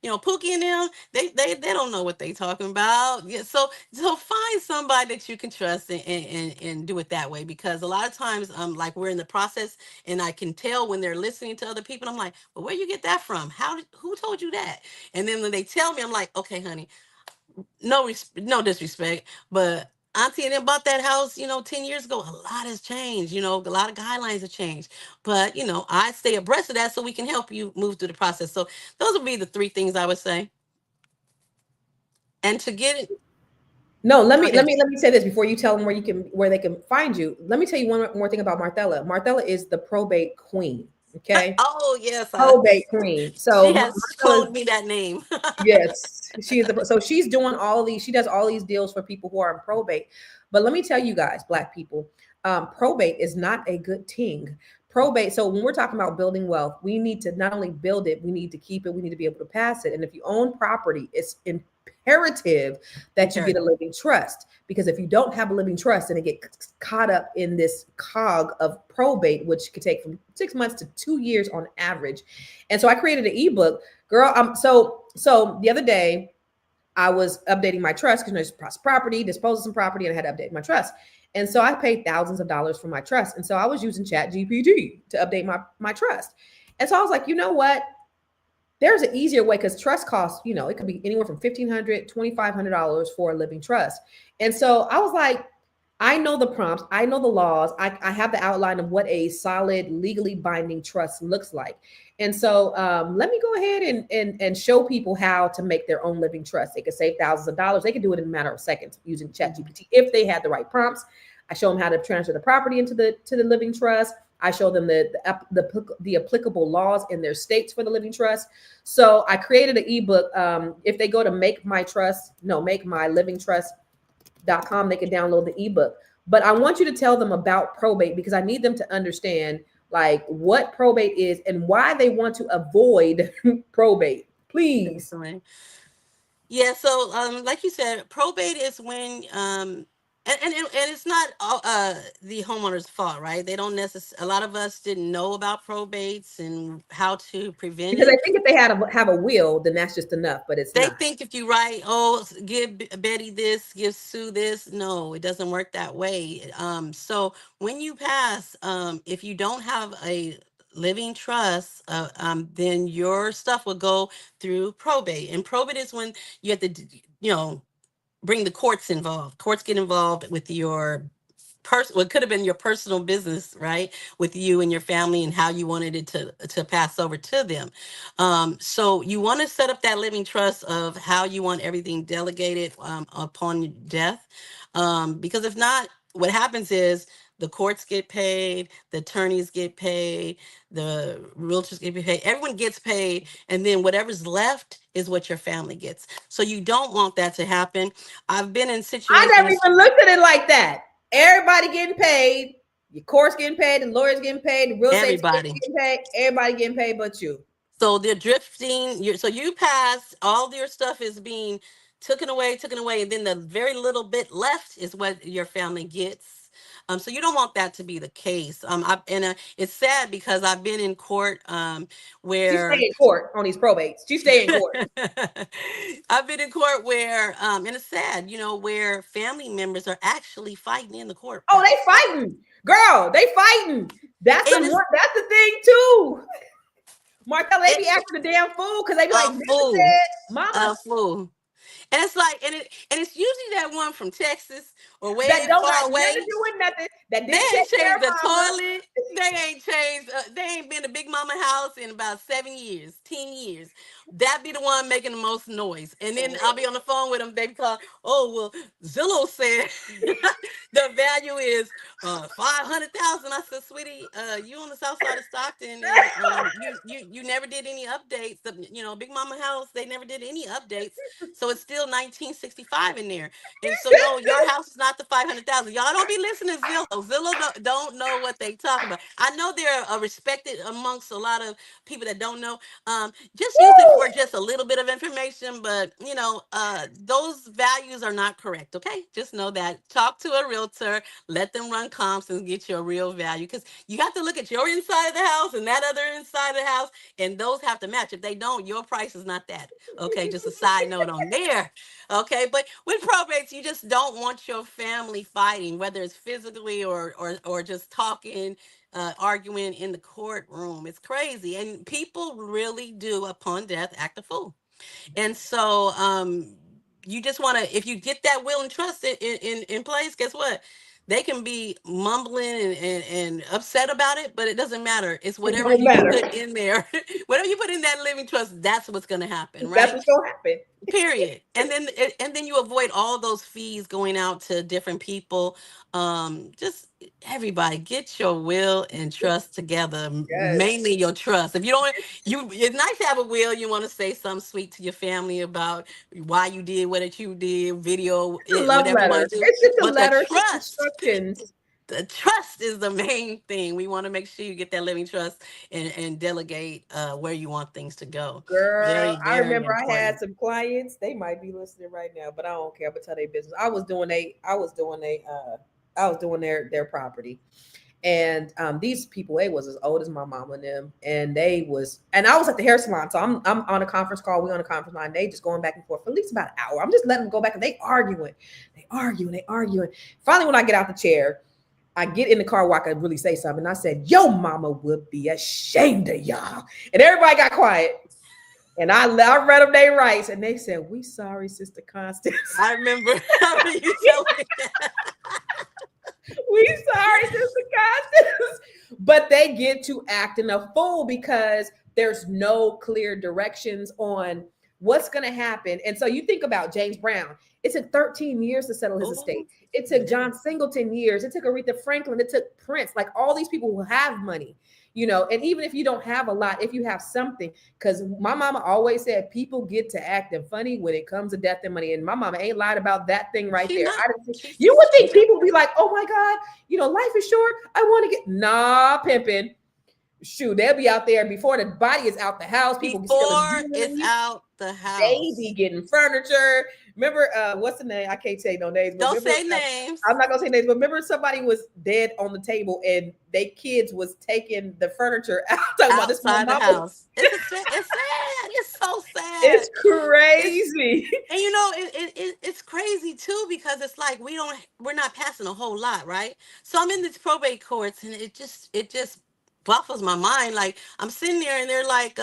S12: Pookie and them, they don't know what they talking about. Yeah, so find somebody that you can trust and do it that way, because a lot of times like we're in the process and I can tell when they're listening to other people. I'm like, well, where you get that from? Who told you that? And then when they tell me, I'm like, okay, honey, no disrespect, but auntie and them bought that house, 10 years ago. A lot has changed, a lot of guidelines have changed. But, I stay abreast of that so we can help you move through the process. So those would be the three things I would say. And to get it.
S2: No, let
S12: Go
S2: me let
S12: ahead.
S2: me let me say this before you tell them where they can find you. Let me tell you one more thing about Marthella. Marthella is the probate queen. Okay,
S12: Oh, yes.
S2: probate queen.
S12: She
S2: So
S12: has
S2: Marthella,
S12: told me that name.
S2: yes, she is so she's doing all these. She does all these deals for people who are in probate. But let me tell you guys, Black people, probate is not a good thing. Probate. So when we're talking about building wealth, we need to not only build it, we need to keep it. We need to be able to pass it. And if you own property, it's imperative that you get a living trust, because if you don't have a living trust and it gets caught up in this cog of probate, which could take from 6 months to 2 years on average. And so I created an ebook, girl. So the other day I was updating my trust because there's property, dispose of some property, and I had to update my trust. And so I paid thousands of dollars for my trust. And so I was using Chat GPT to update my trust. And so I was like, you know what? There's an easier way, because trust costs, it could be anywhere from $1,500, $2,500 for a living trust. And so I was like, I know the prompts, I know the laws, I have the outline of what a solid, legally binding trust looks like. And so let me go ahead and show people how to make their own living trust. They could save thousands of dollars. They could do it in a matter of seconds using ChatGPT if they had the right prompts. I show them how to transfer the property into the living trust. I show them the applicable laws in their states for the living trust. So I created an ebook. If they go to makemylivingtrust.com, they can download the ebook. But I want you to tell them about probate, because I need them to understand like what probate is and why they want to avoid probate. Please.
S12: Excellent. Yeah, so like you said, probate is when and it's not the homeowner's fault, right? They don't necessarily, a lot of us didn't know about probates and how to prevent
S2: Because I
S12: it.
S2: think if they have a will, then that's just enough, but it's
S12: They
S2: not.
S12: think if you write, oh, give Betty this, give Sue this. No, it doesn't work that way. So when you pass, if you don't have a living trust, then your stuff will go through probate. And probate is when you have to, bring the courts involved. Courts get involved with your what could have been your personal business, right, with you and your family and how you wanted it to pass over to them. So you want to set up that living trust of how you want everything delegated upon death, because if not, what happens is the courts get paid, the attorneys get paid, the realtors get paid, everyone gets paid, and then whatever's left is what your family gets. So you don't want that to happen. I've been in
S2: I never
S12: situations.
S2: even looked at it like that. Everybody getting paid, your courts getting paid, the lawyers getting paid, the real estate
S12: Everybody.
S2: getting paid, everybody getting paid but you.
S12: So they're drifting. So you pass, all your stuff is being taken away, and then the very little bit left is what your family gets. So you don't want that to be the case. It's sad because I've been in court
S2: She
S12: where
S2: stay in court on these probates. She stay in court.
S12: I've been in court where, and it's sad, where family members are actually fighting in the court.
S2: Oh, they fighting, girl. They fighting. That's the thing too. Martha, they be acting a damn fool because they be like,
S12: fool.
S2: Mama.
S12: A fool. And it's like, and it's usually that one from Texas or way
S2: that don't
S12: far
S2: got
S12: away.
S2: nothing to do with nothing. That
S12: They
S2: didn't
S12: ain't
S2: take care
S12: changed the
S2: of mama.
S12: toilet. They ain't changed. They ain't been to Big Mama house in about 7 years, 10 years. That be the one making the most noise. And then I'll be on the phone with them. They be calling, oh, well, Zillow said the value is 500,000. I said, sweetie, you on the south side of Stockton, and you never did any updates. Big Mama house, they never did any updates. So it's still 1965 in there. And so no, your house is not the 500,000. Y'all don't be listening to Zillow. Zillow don't know what they talk about. I know they're respected amongst a lot of people that don't know. Just use it for just a little bit of information, but those values are not correct. Okay, just know that. Talk to a realtor. let them run comps and get your real value, because you have to look at your inside of the house and that other inside of the house, and those have to match. If they don't, your price is not that. Okay, just a side note on there. Okay, but with probates, you just don't want your family fighting, whether it's physically or just talking, arguing in the courtroom. It's crazy, and people really do, upon death, act a fool. And so you just want to, if you get that will and trust in place, guess what? They can be mumbling and upset about it, but it doesn't matter. It's
S2: It
S12: whatever
S2: don't
S12: you
S2: matter.
S12: put in there, whatever you put in that living trust, that's what's going to happen,
S2: That's
S12: right?
S2: what's gonna happen.
S12: Period. And then you avoid all those fees going out to different people. Just everybody get your will and trust together,
S2: Yes.
S12: mainly your trust. If you don't, it's nice to have a will. You want to say something sweet to your family about why you did what you did, video
S2: It's a
S12: it,
S2: love
S12: whatever you
S2: letter.
S12: want to do.
S2: It's just a
S12: But the
S2: letter. It's just
S12: trust,
S2: instructions.
S12: the trust is the main thing. We want to make sure you get that living trust and delegate where you want things to go.
S2: Girl,
S12: Very,
S2: I
S12: very
S2: remember I had
S12: important.
S2: some clients. They might be listening right now, but I don't care. I'm gonna tell their business. I was doing their property. And these people, they was as old as my mom and them, and I was at the hair salon, so I'm on a conference call. We on a conference line. They just going back and forth for at least about an hour. I'm just letting them go back, and they arguing. Finally, when I get out the chair, I get in the car where I could really say something. I said, "Yo, mama would be ashamed of y'all," and everybody got quiet. And I read them their rights, and they said, "We sorry, Sister Constance."
S12: I remember you telling me that.
S2: We sorry, Sister Constance. But they get to acting a fool because there's no clear directions on what's going to happen. And so you think about James Brown. It took 13 years to settle his estate. It took John Singleton years. It took Aretha Franklin. It took Prince. Like all these people who have money, and even if you don't have a lot, if you have something, because my mama always said people get to acting funny when it comes to death and money. And my mama ain't lied about that thing right
S12: She
S2: there.
S12: not.
S2: You would think people be like, oh my God, life is short. I want to pimping. Shoot, they'll be out there before the body is out the house. People stealing
S12: Before it's
S2: jewelry.
S12: out the
S2: They
S12: house.
S2: be getting furniture. Remember, what's the name? I can't say no names. But
S12: Don't
S2: remember,
S12: say names.
S2: I'm not gonna say names, but remember somebody was dead on the table and they kids was taking the furniture out. Talking about this
S12: Outside the
S2: mama.
S12: house. It's sad. It's so sad.
S2: It's crazy.
S12: And it's crazy too, because it's like we're not passing a whole lot, right? So I'm in these probate courts, and it just baffles my mind. Like I'm sitting there, and they're like,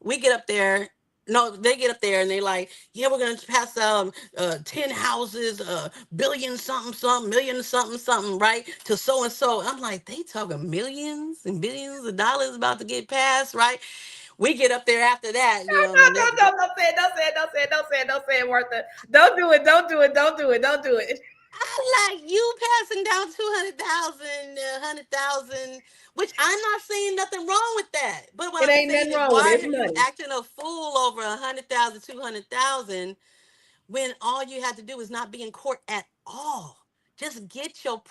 S12: we get up there. No, they get up there and they like, yeah, we're gonna pass 10 houses, billion something something, million something something, right? To so and so. I'm like, they talking millions and billions of dollars about to get passed, right? We get up there after that,
S2: No, don't say it, don't say it, Martha. Don't do it, don't do it, don't do it, don't do it.
S12: I'm like, you passing down 200,000, 100,000, which I'm not saying nothing wrong with that. But what
S2: It
S12: I'm
S2: ain't
S12: saying
S2: nothing
S12: is,
S2: wrong with
S12: why
S2: it. It's
S12: are you
S2: money.
S12: acting a fool over 100,000, 200,000, when all you had to do is not be in court at all? Just get your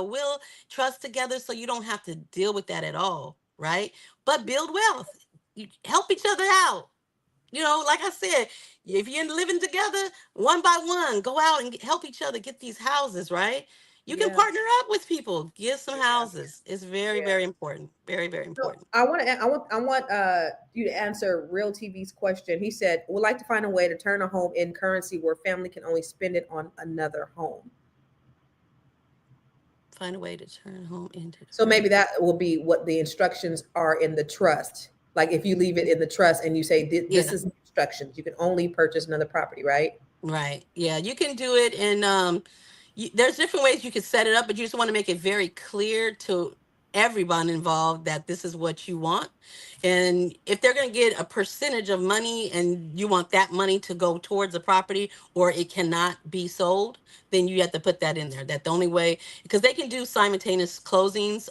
S12: will trust together, so you don't have to deal with that at all, right? But build wealth. You help each other out. Like I said, if you're living together, one by one, go out and help each other get these houses, right? You can
S2: Yeah.
S12: partner up with people, get some houses. It's very,
S2: Yeah.
S12: very important. Very, very
S2: So
S12: important.
S2: I want you to answer Real TV's question. He said, "Would like to find a way to turn a home in currency where family can only spend it on another home."
S12: Find a way to turn home into.
S2: So maybe that will be what the instructions are in the trust. Like if you leave it in the trust and you say this
S12: Yeah.
S2: is the instructions, you can only purchase another property, right?
S12: Right. Yeah, you can do it, and there's different ways you can set it up, but you just want to make it very clear to everyone involved that this is what you want. And if they're going to get a percentage of money and you want that money to go towards the property, or it cannot be sold, then you have to put that in there. That the only way, because they can do simultaneous closings,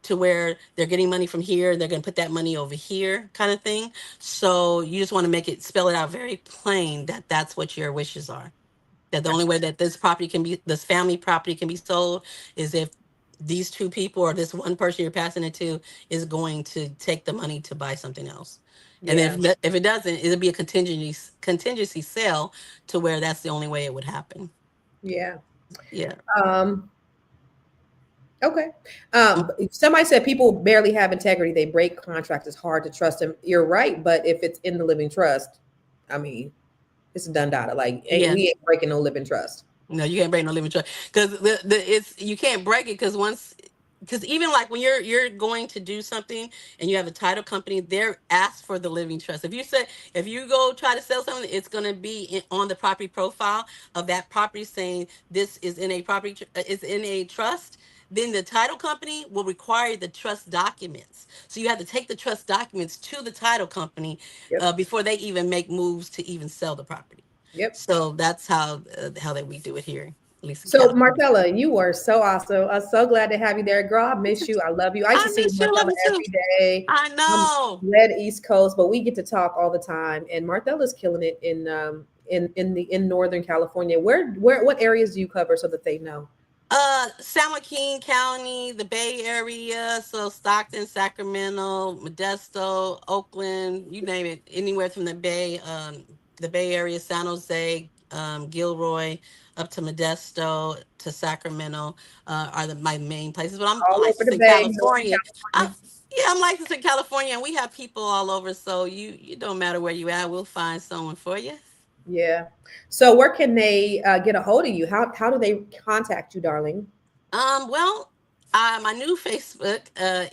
S12: to where they're getting money from here, they're going to put that money over here, kind of thing. So you just want to spell it out very plain that that's what your wishes are. That the only way that this family property can be sold is if these two people or this one person you're passing it to is going to take the money to buy something else. And
S2: Yeah.
S12: if it doesn't, it'll be a contingency sale, to where that's the only way it would happen.
S2: Yeah.
S12: Yeah.
S2: Okay. Somebody said people barely have integrity. They break contracts. It's hard to trust them. You're right, but if it's in the living trust, I mean, it's a done data. Like
S12: Yeah.
S2: we ain't breaking no living trust.
S12: No, you can't break no living trust because it's you can't break it because because even like when you're going to do something and you have a title company, they're asked for the living trust. If you go try to sell something, it's going to be on the property profile of that property saying this is in a is in a trust. Then the title company will require the trust documents. So you have to take the trust documents to the title company
S2: Yep.
S12: before they even make moves to even sell the property.
S2: Yep.
S12: So that's how that we do it here, at least in
S2: So
S12: California.
S2: Martella, you were so awesome. I'm so glad to have you there, girl. I miss you. I love you. I used to
S12: I
S2: see
S12: miss you, love
S2: Martella
S12: you too.
S2: every day.
S12: I know.
S2: Red East Coast, but we get to talk all the time. And Martella's killing it in Northern California. What areas do you cover so that they know?
S12: San Joaquin County, the Bay Area, so Stockton, Sacramento, Modesto, Oakland, you name it, anywhere from the Bay Area, San Jose, Gilroy, up to Modesto to Sacramento are my main places. But I'm
S2: All over
S12: licensed
S2: the
S12: in
S2: Bay, Northern
S12: California.
S2: California.
S12: Yeah, I'm licensed in California, and we have people all over. So you don't matter where you at, we'll find someone for you.
S2: Yeah. So where can they get a hold of you? How do they contact you, darling?
S12: Well, my new Facebook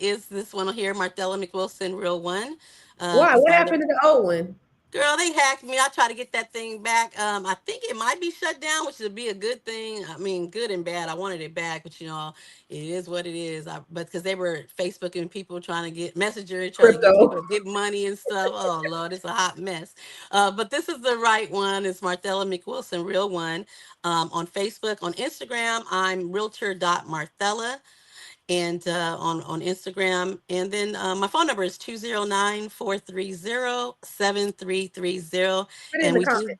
S12: is this one here, Martella McWilson, Real One.
S2: Why? What
S12: Started
S2: happened to the old one?
S12: Girl, they hacked me. I try to get that thing back. I think it might be shut down, which would be a good thing. I mean, good and bad. I wanted it back, but it is what it is. But because they were Facebooking people trying to get Messenger, trying to get
S2: Crypto.
S12: people to get money and stuff. Oh Lord, it's a hot mess. But this is the right one. It's Martella McWilson, Real One. On Facebook, on Instagram, I'm realtor.martella and on Instagram. And then my phone number is 209-430-7330.
S2: Put it in
S12: And
S2: the
S12: we do,
S2: comments.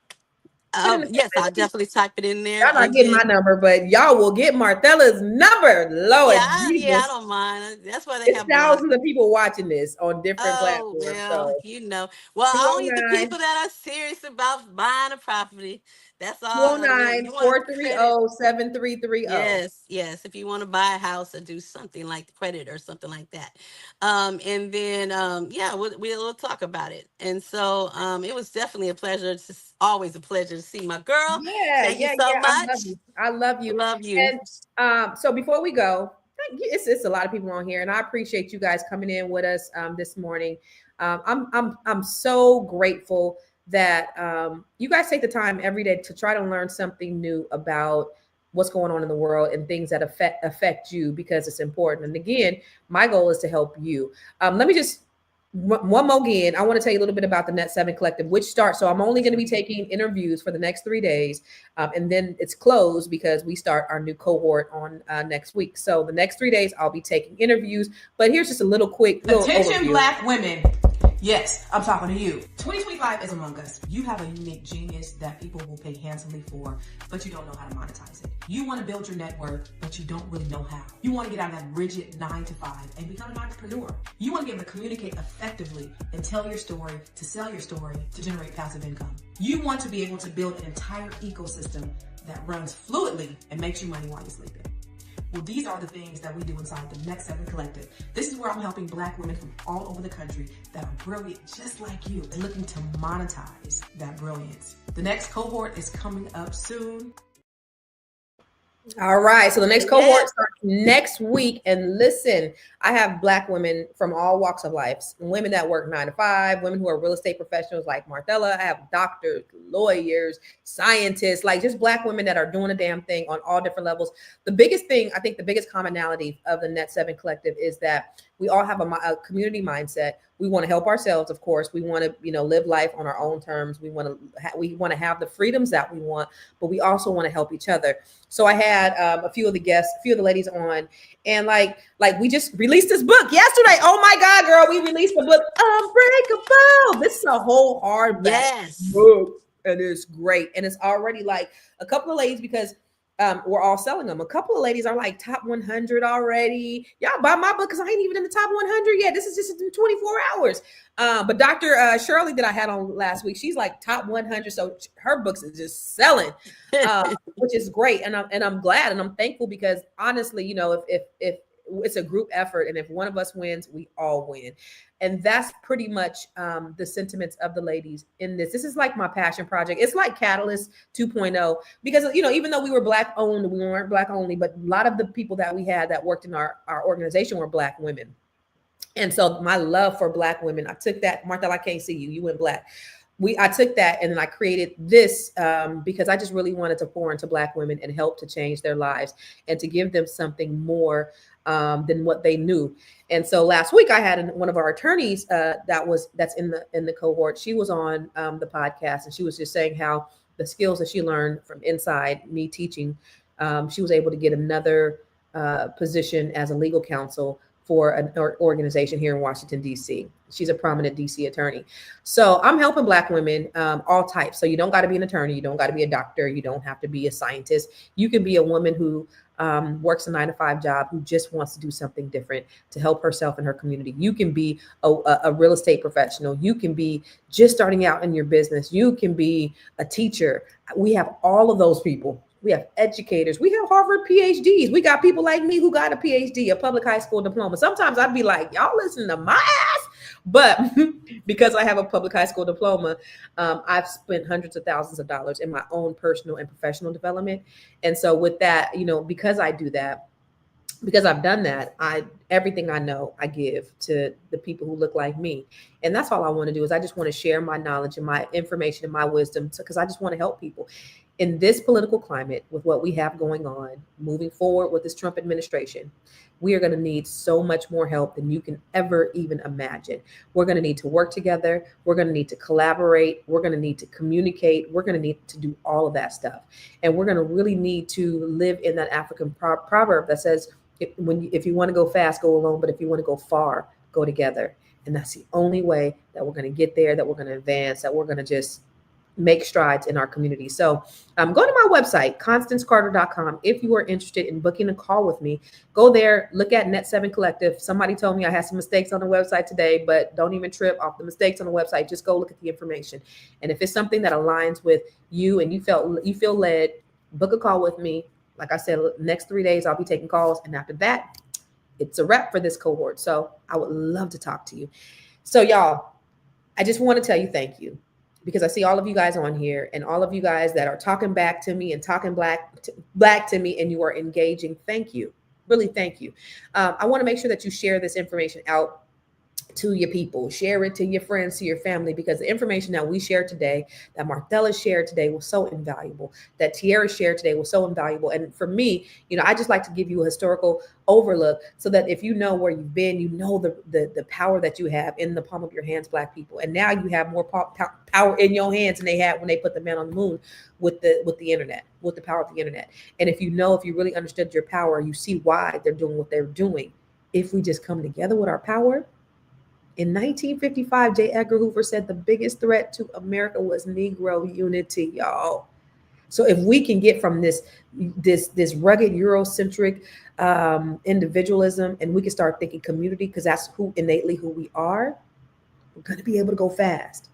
S2: Put it in the
S12: yes, I'll
S2: comments.
S12: definitely type it in there.
S2: Y'all not
S12: And
S2: getting my
S12: then,
S2: number, but y'all will get Martella's number. Lord
S12: yeah, I
S2: Jesus.
S12: don't mind. That's why they
S2: It's
S12: have blocked.
S2: thousands of people watching this on different
S12: Oh,
S2: platforms.
S12: well,
S2: So
S12: Well, only the
S2: 209
S12: people that are serious about buying a property. That's all. You
S2: 209
S12: want credit.
S2: 430 7330.
S12: Yes, yes. If you want to buy a house or do something like credit or something like that, and then yeah, we'll talk about it. And so it was definitely a pleasure. Always a pleasure to see my girl.
S2: Yeah,
S12: Thank you
S2: yeah,
S12: so
S2: yeah. I love
S12: much.
S2: you. I love you.
S12: Love you.
S2: And so before we go, it's a lot of people on here, and I appreciate you guys coming in with us this morning. I'm so grateful that you guys take the time every day to try to learn something new about what's going on in the world and things that affect you because it's important. And again, my goal is to help you. Let me just one more again. I want to tell you a little bit about the Net 7 Collective, which starts. So I'm only going to be taking interviews for the next 3 days, and then it's closed because we start our new cohort on next week. So the next 3 days I'll be taking interviews. But here's just a little
S1: Attention,
S2: overview.
S1: Black women. Yes, I'm talking to you. 2025 is among us. You have a unique genius that people will pay handsomely for, but you don't know how to monetize it. You want to build your net worth, but you don't really know how. You want to get out of that rigid 9-to-5 and become an entrepreneur. You want to be able to communicate effectively and tell your story, to sell your story, to generate passive income. You want to be able to build an entire ecosystem that runs fluidly and makes you money while you're sleeping. Well, these are the things that we do inside the Net 7 Collective. This is where I'm helping Black women from all over the country that are brilliant just like you and looking to monetize that brilliance. The next cohort is coming up soon.
S2: All right. So the next cohort starts next week. And listen, I have Black women from all walks of life, women that work 9-to-5, women who are real estate professionals like Martella. I have doctors, lawyers, scientists, like just Black women that are doing a damn thing on all different levels. The biggest thing, I think the biggest commonality of the Net 7 Collective is that we all have a community mindset. We want to help ourselves, of course. We want to, live life on our own terms. We want to have the freedoms that we want, but we also want to help each other. So I had a few of the ladies on, and like we just released this book yesterday. Oh my God, girl, we released the book Unbreakable. This is a whole hardback book, and it's great. And it's already like a couple of ladies because we're all selling them. A couple of ladies are like top 100 already. Y'all buy my book because I ain't even in the top 100 yet. This is just in 24 hours. But Dr. Shirley that I had on last week, she's like top 100. So her books is just selling, which is great. And I'm glad and I'm thankful because honestly, you know, if it's a group effort and if one of us wins, we all win. And that's pretty much the sentiments of the ladies in this. This is like my passion project. It's like Catalyst 2.0 because, you know, even though we were Black owned, we weren't Black only, but a lot of the people that we had that worked in our organization were Black women. And so my love for Black women, I took that, Martha, I can't see you. You went Black. I took that and then I created this because I just really wanted to pour into Black women and help to change their lives and to give them something more than what they knew. And so last week I had one of our attorneys that's in the cohort. She was on the podcast and she was just saying how the skills that she learned from inside me teaching, she was able to get another position as a legal counsel for an organization here in Washington, D.C. She's a prominent D.C. attorney. So I'm helping Black women, all types. So you don't got to be an attorney. You don't got to be a doctor. You don't have to be a scientist. You can be a woman who works a 9-to-5 job, who just wants to do something different to help herself and her community. You can be a real estate professional. You can be just starting out in your business. You can be a teacher. We have all of those people. We have educators. We have Harvard PhDs. We got people like me who got a PhD, a public high school diploma. Sometimes I'd be like, y'all listen to my ass. But because I have a public high school diploma, I've spent hundreds of thousands of dollars in my own personal and professional development. And so with that, you know, because I do that, because I've done that, everything I know, I give to the people who look like me. And that's all I want to do is I just want to share my knowledge and my information and my wisdom because I just want to help people. In this political climate, with what we have going on, moving forward with this Trump administration, we are going to need so much more help than you can ever even imagine. We're going to need to work together. We're going to need to collaborate. We're going to need to communicate. We're going to need to do all of that stuff. And we're going to really need to live in that African proverb that says, if you want to go fast, go alone. But if you want to go far, go together. And that's the only way that we're going to get there, that we're going to advance, that we're going to just make strides in our community. So go to my website, constancecarter.com. If you are interested in booking a call with me, go there, look at Net 7 Collective. Somebody told me I had some mistakes on the website today, but don't even trip off the mistakes on the website. Just go look at the information. And if it's something that aligns with you and you feel led, book a call with me. Like I said, next 3 days, I'll be taking calls. And after that, it's a wrap for this cohort. So I would love to talk to you. So y'all, I just want to tell you thank you. Because I see all of you guys on here and all of you guys that are talking back to me and talking black to me and you are engaging. Thank you. Really, thank you. I want to make sure that you share this information out to your people, share it to your friends, to your family, because the information that we shared today, that Marthella shared today was so invaluable, that Tiara shared today was so invaluable. And for me, you know, I just like to give you a historical overlook so that if you know where you've been, you know the power that you have in the palm of your hands, Black people. And now you have more power in your hands than they had when they put the man on the moon with the internet, with the power of the internet. And if you really understood your power, you see why they're doing what they're doing. If we just come together with our power. In 1955, J. Edgar Hoover said the biggest threat to America was Negro unity, y'all. So if we can get from this rugged Eurocentric individualism, and we can start thinking community, because that's innately who we are, we're going to be able to go fast.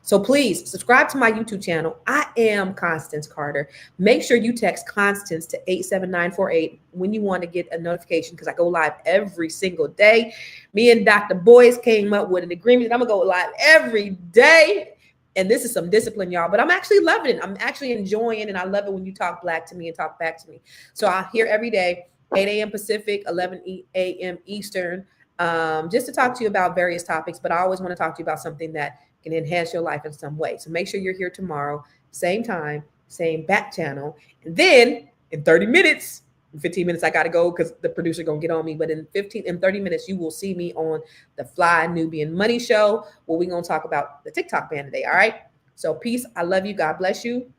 S2: So please subscribe to my YouTube channel. I am Constance Carter. Make sure you text Constance to 87948 when you want to get a notification, because I go live every single day. Me and Dr. Boyce came up with an agreement that I'm going to go live every day. And this is some discipline, y'all, but I'm actually loving it. I'm actually enjoying it. And I love it when you talk Black to me and talk back to me. So I'm here every day, 8 a.m. Pacific, 11 a.m. Eastern, just to talk to you about various topics. But I always want to talk to you about something that can enhance your life in some way. So make sure you're here tomorrow, same time, same back channel. And then in 30 minutes, in 15 minutes, I got to go because the producer going to get on me. But in 30 minutes, you will see me on the Fly Nubian Money Show, where we're going to talk about the TikTok ban today. All right. So peace. I love you. God bless you.